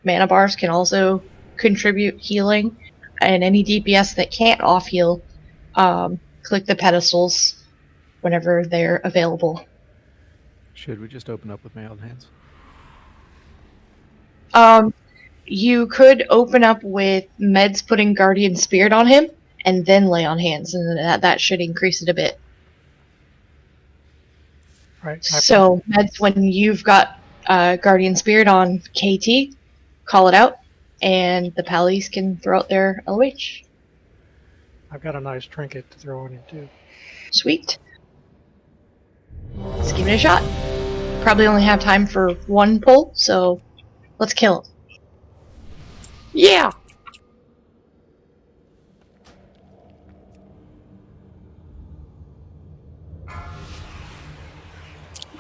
mana bars can also contribute healing. And any DPS that can't off heal, click the pedestals whenever they're available. Should we just open up with mailed hands? You could open up with Meds putting Guardian Spirit on him, and then lay on hands, and that should increase it a bit. Right. So, Meds, when you've got Guardian Spirit on KT, call it out, and the Pallies can throw out their LOH. I've got a nice trinket to throw on him too. Sweet. Let's give it a shot. Probably only have time for 1 pull, so let's kill him. Yeah!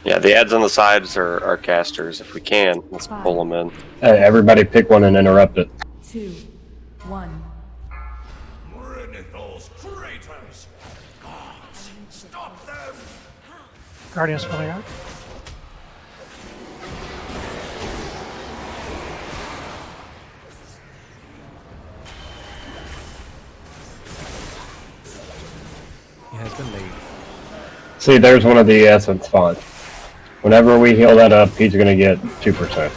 Yeah, the ads on the sides are casters. If we can, let's pull them in. Hey, everybody pick one and interrupt it. 2, 1. Those traitors! Gods, stop them! Guardian's filling out. He has been late. See, there's one of the essence fonts. Whenever we heal that up, he's going to get 2%.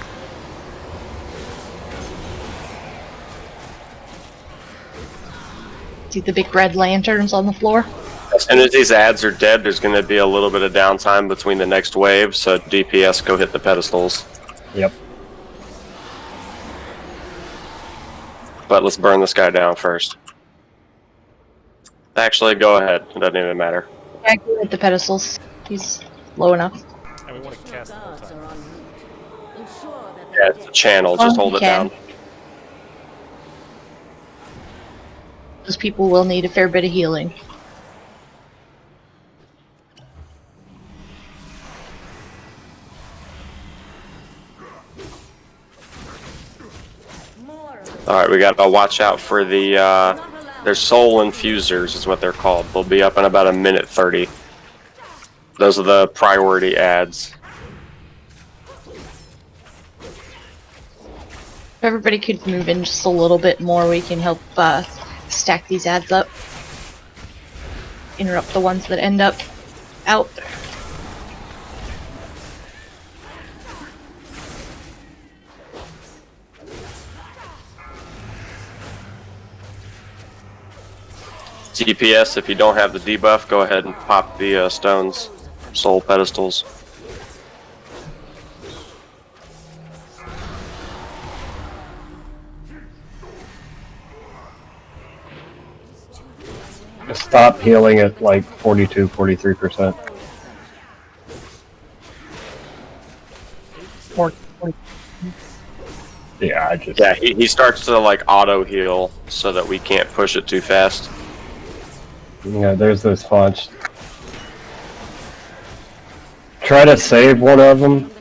See the big red lanterns on the floor? As soon as these ads are dead, there's going to be a little bit of downtime between the next wave, so DPS go hit the pedestals. Yep. But let's burn this guy down first. Actually, go ahead. It doesn't even matter. Yeah, go hit the pedestals. He's low enough. And we want to cast the whole time. Yeah, it's a channel. Just hold it down. Those people will need a fair bit of healing. Alright, we gotta watch out for the, their soul infusers is what they're called. They'll be up in about 1:30. Those are the priority ads. If everybody could move in just a little bit more, we can help stack these ads up. Interrupt the ones that end up out. DPS, if you don't have the debuff, go ahead and pop the stones, soul pedestals. Stop healing at like 42, 43%. Yeah, Yeah, he starts to like auto heal so that we can't push it too fast. Yeah, there's those fonts. Try to save one of them.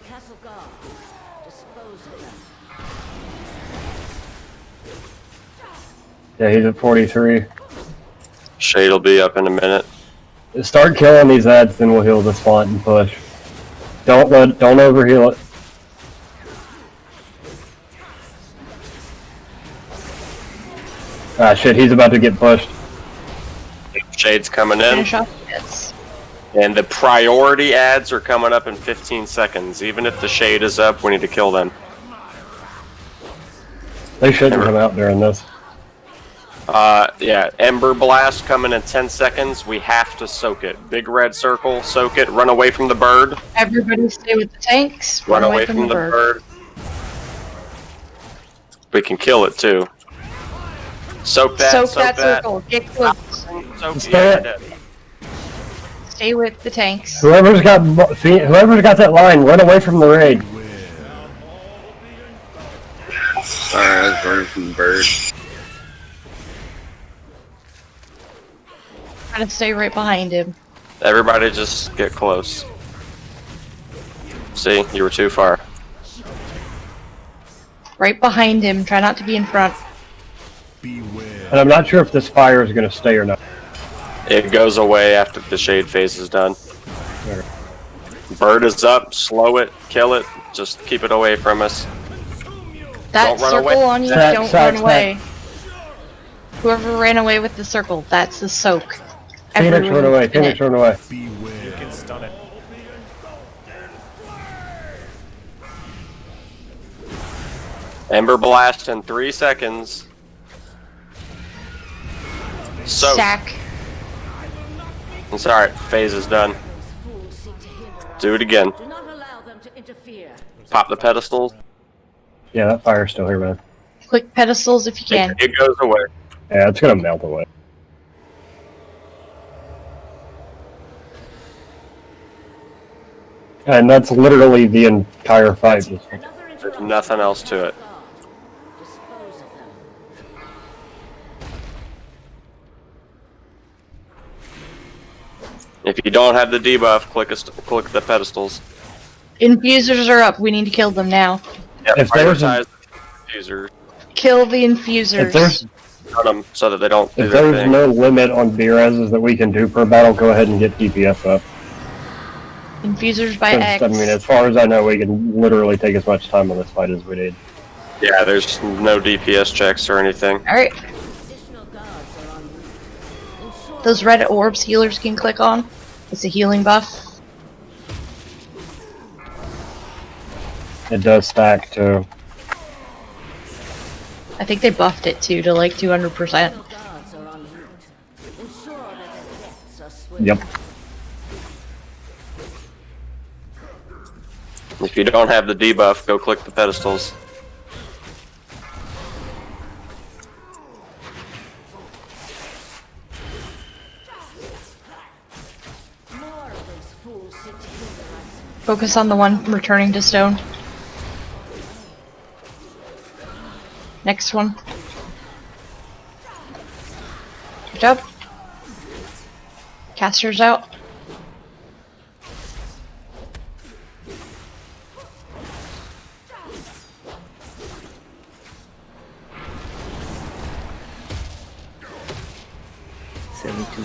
Yeah, he's at 43. Shade will be up in a minute. Start killing these ads, then we'll heal this font and push. Don't overheal it. Ah shit, he's about to get pushed. Shade's coming in. Finish off hits. And the priority ads are coming up in 15 seconds. Even if the shade is up, we need to kill them. They shouldn't come out during this. Yeah, Ember Blast coming in 10 seconds. We have to soak it. Big red circle, soak it, run away from the bird. Everybody stay with the tanks. Run away from the bird. We can kill it too. Soak that, Soak that circle. Get close. Stay with the tanks. Whoever's got that line, run away from the raid. Sorry, I was running from the bird. Try to stay right behind him. Everybody just get close. See, you were too far. Right behind him. Try not to be in front. And I'm not sure if this fire is going to stay or not. It goes away after the shade phase is done. Bird is up, slow it, kill it, just keep it away from us. That Don't run circle away. on you, don't run away. Whoever ran away with the circle, that's the soak. Phoenix run away, Phoenix run away. You can stun it. Ember Blast in 3 seconds. So. Stack. It's alright, phase is done. Do it again. Pop the pedestals. Yeah, that fire's still here, man. Click pedestals if you can. It goes away. Yeah, it's going to melt away. And that's literally the entire fight. There's nothing else to it. If you don't have the debuff, click the pedestals. Infusers are up. We need to kill them now. Yep, If there's prioritize the infusers. Kill the infusers. Cut them so that they don't do If their there's thing. no limit on BRSs that we can do per battle, go ahead and get DPS up. Infusers by 'Cause, X. I mean, as far as I know, we can literally take as much time on this fight as we need. Yeah, there's no DPS checks or anything. Alright. Those red orbs healers can click on. It's a healing buff. It does stack too. I think they buffed it too to like 200%. Yep. If you don't have the debuff, go click the pedestals. Focus on the one returning to stone. Next one. Good job. Caster's out.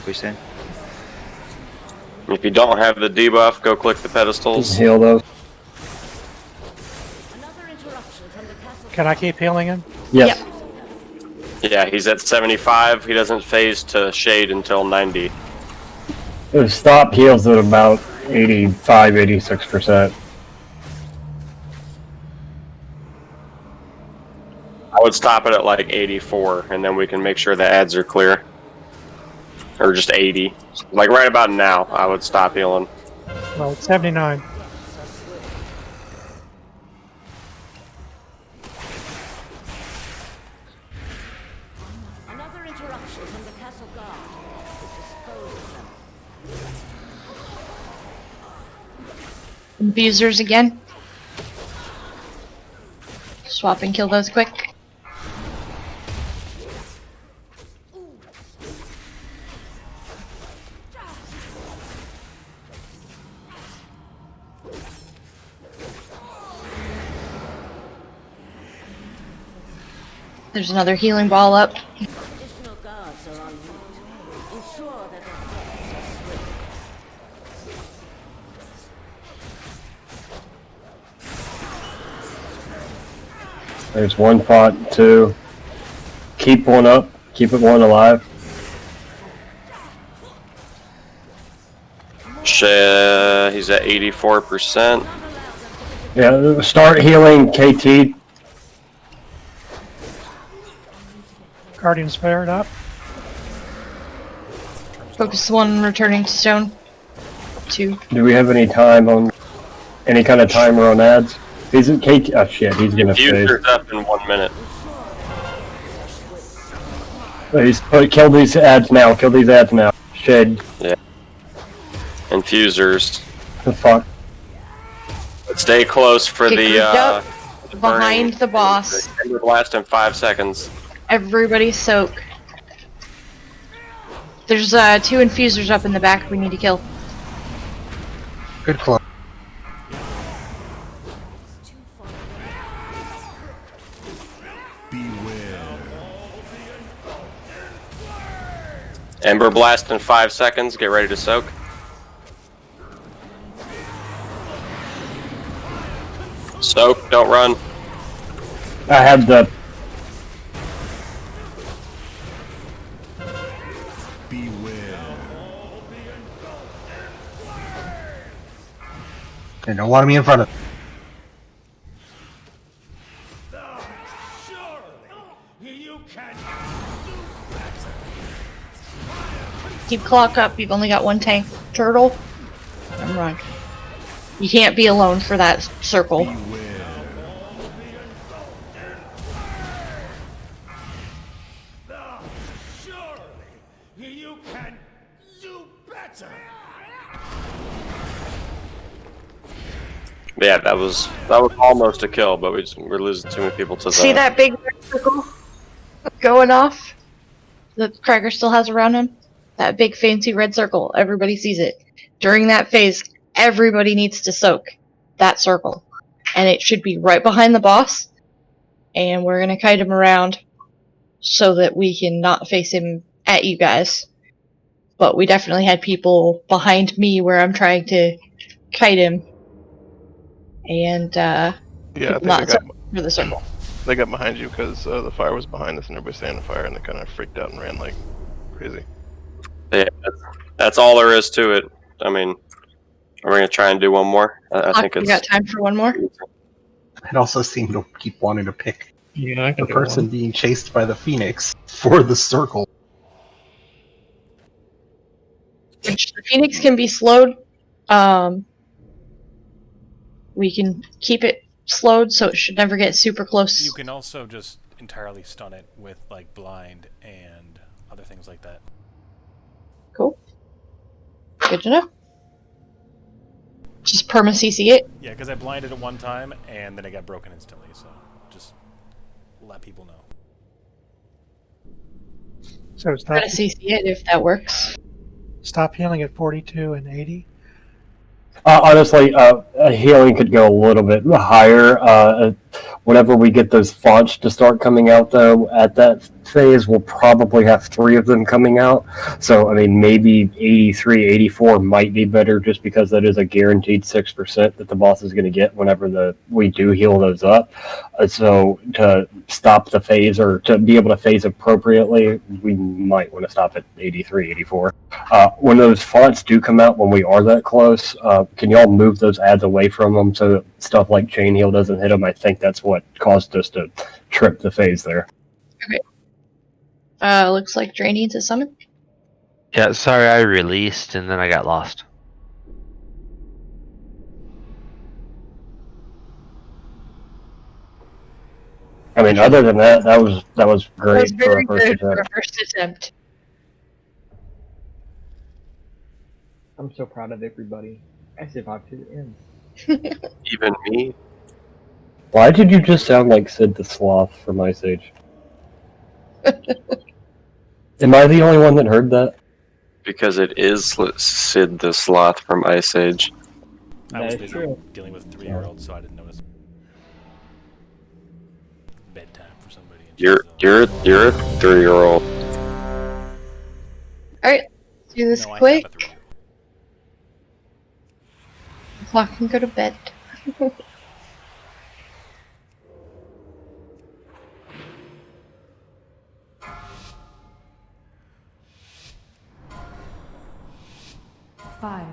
%. If you don't have the debuff, go click the pedestals. Heal those. Can I keep healing him? Yes. Yeah, he's at 75. He doesn't phase to shade until 90. It stop heals at about 85, 86%. I would stop it at like 84, and then we can make sure the ads are clear. Or just 80. Like right about now, I would stop healing. Well, it's 79. Another interruption from the castle guard. Dispose of them. Infusers again. Swap and kill those quick. There's another healing ball up. Additional guards are en route. Ensure that their threats are swift. There's one pot, two. Keep one up. Keep it one alive. He's at 84%. Yeah, start healing KT. Guardian's fired up. Focus 1 returning to stone. 2. Do we have any time on any kind of timer on ads? He's at KT. Oh shit, he's gonna phase. Fuser's up in 1 minute. Kill these ads now. Kill these ads now. Shade. Yeah. Infusers. The fuck. Stay close for Get grouped up the behind the boss. Ember Blast in 5 seconds. Everybody soak. There's 2 infusers up in the back we need to kill. Good close. Ember Blast in 5 seconds. Get ready to soak. Soak, don't run. I have the. They don't want me in front of them. Keep clock up, you've only got 1 tank. Turtle, and run. You can't be alone for that circle. Yeah, that was almost a kill, but we're losing too many people to the. See that big red circle going off that Kragar still has around him? That big fancy red circle. Everybody sees it. During that phase, everybody needs to soak that circle. And it should be right behind the boss. And we're going to kite him around so that we can not face him at you guys. But we definitely had people behind me where I'm trying to kite him. And, Yeah, I think not for the circle. they got behind you because the fire was behind us and everybody stayed on the fire and they kind of freaked out and ran like crazy. Yeah, that's all there is to it. I mean, are we gonna try and do one more? I think You it's. got time for one more? I'd also seem to keep wanting to pick Yeah, I can the do person one. being chased by the Phoenix for the circle. Which the Phoenix can be slowed. We can keep it slowed so it should never get super close. You can also just entirely stun it with like blind and other things like that. Cool. Good to know. Just perma CC it. Yeah, because I blinded it one time and then it got broken instantly. So just let people know. So Try to CC it if that works. stop healing at 42 and 80. Honestly, healing could go a little bit higher. Whenever we get those fonts to start coming out, though, at that phase, we'll probably have 3 of them coming out. So, I mean, maybe 83, 84 might be better just because that is a guaranteed 6% that the boss is going to get whenever we do heal those up. So, to stop the phase or to be able to phase appropriately, we might want to stop at 83, 84. When those fonts do come out when we are that close, can y'all move those ads away from them so that stuff like chain heal doesn't hit them? I think that's what caused us to trip the phase there. Okay. Looks like Dre needs a summon. Yeah, sorry, I released and then I got lost. I mean, other than that, that was great That was very for a first good for a attempt. first attempt. I'm so proud of everybody. I survived to the end. Even me? Why did you just sound like Sid the Sloth from Ice Age? Am I the only one that heard that? Because it is Sid the Sloth from Ice Age. I was That is busy true. dealing with 3-year-olds, so I didn't notice. Bedtime for somebody. You're a 3-year-old. Alright, let's do this quick. Clock can go to bed. Five,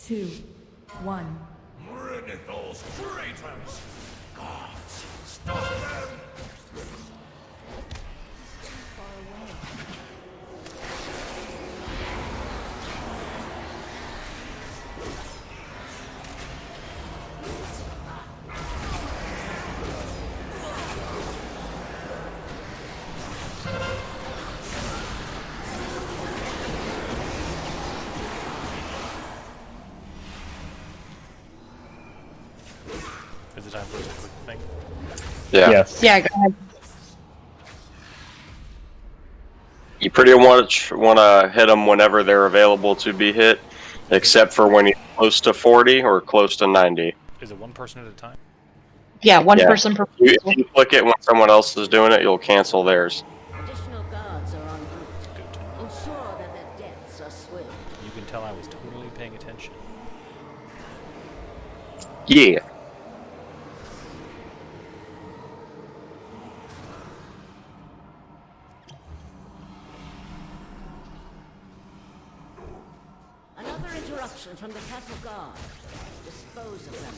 2, 1. Bring it, those traitors! Gods, stop them! Is it time for us to click the thing? Yeah. Yes. Yeah, go ahead. You pretty much want to hit them whenever they're available to be hit, except for when you're close to 40 or close to 90. Is it one person at a time? Yeah, one Yeah. person per If you click it when someone else is doing it, you'll cancel theirs. Additional guards are en route. Ensure that their deaths are swift. You can tell I was totally paying attention. Yeah. Another interruption from the Castle Guard. Dispose of them.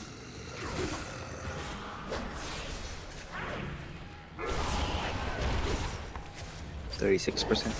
36%.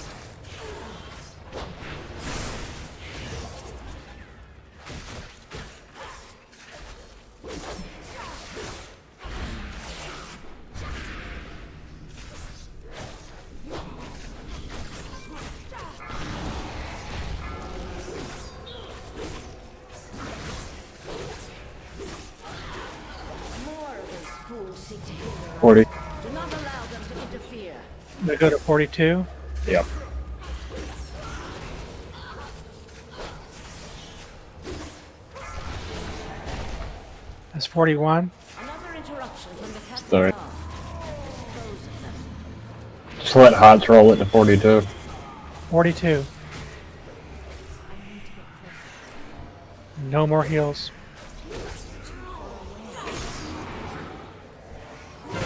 More of these fools seek to hinder us. 40. Do not allow them to interfere. They go to 42. Yep. That's 41. Another interruption from the Castle Sorry. Guard. Dispose of them. Just let Hots roll it to 42. 42. No more heals.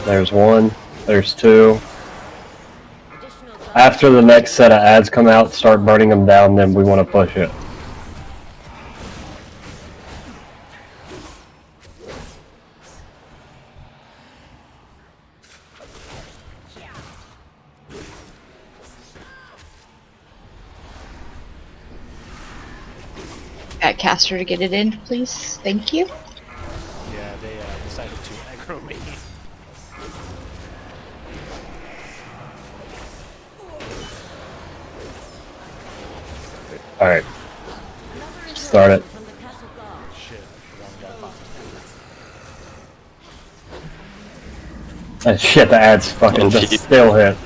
There's one. There's two. After the next set of ads come out, start burning them down, then we want to push it. Got Caster to get it in, please. Thank you. Yeah, they decided to aggro me. Alright. Start it. Shit, one got popped. Shit, the ads fucking just still hit.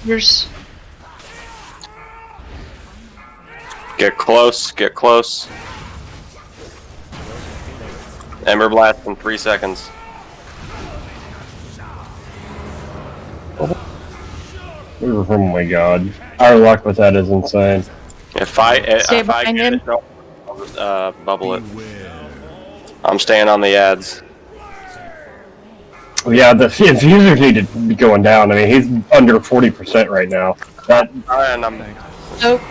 There's Get close, get close. Ember Blast in 3 seconds. Oh my god. Our luck with that is insane. If I get it, I'll just bubble it. I'm staying on the ads. Yeah, the infusers need to be going down. I mean, he's under 40% right now. That, and I'm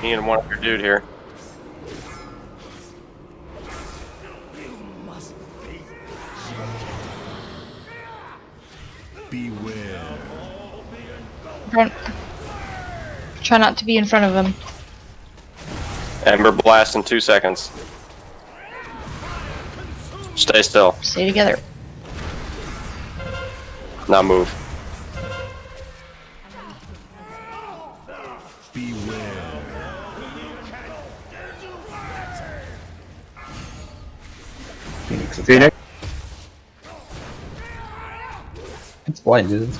needing one other dude here. Beware. Try not to be in front of him. Ember Blast in 2 seconds. Stay still. Stay together. Now move. Beware. Phoenix? It's blinded.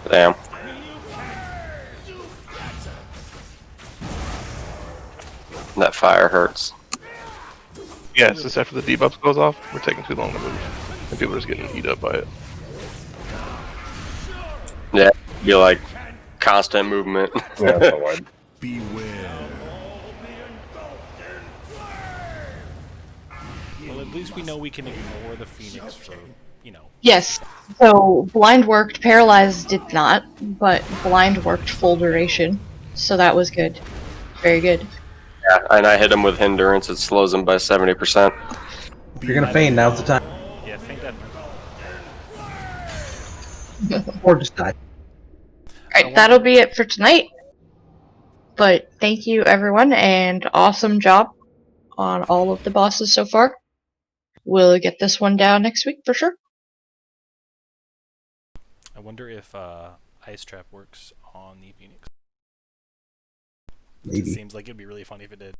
Damn. That fire hurts. Yeah, it's just after the debuff goes off, we're taking too long to move. And people are just getting eat up by it. Yeah, be like constant movement. Yeah, that's all right. Beware. Well, at least we know we can ignore the Phoenix for, you know. Yes. So blind worked, paralyzed did not, but blind worked full duration. So that was good. Very good. Yeah, and I hit him with hindrance. It slows him by 70%. If you're gonna feign, now's the time. Yeah, feign that. Or just die. Alright, that'll be it for tonight. But thank you everyone, and awesome job on all of the bosses so far. We'll get this one down next week for sure. I wonder if Ice Trap works on the Phoenix. Maybe. It seems like it'd be really funny if it did.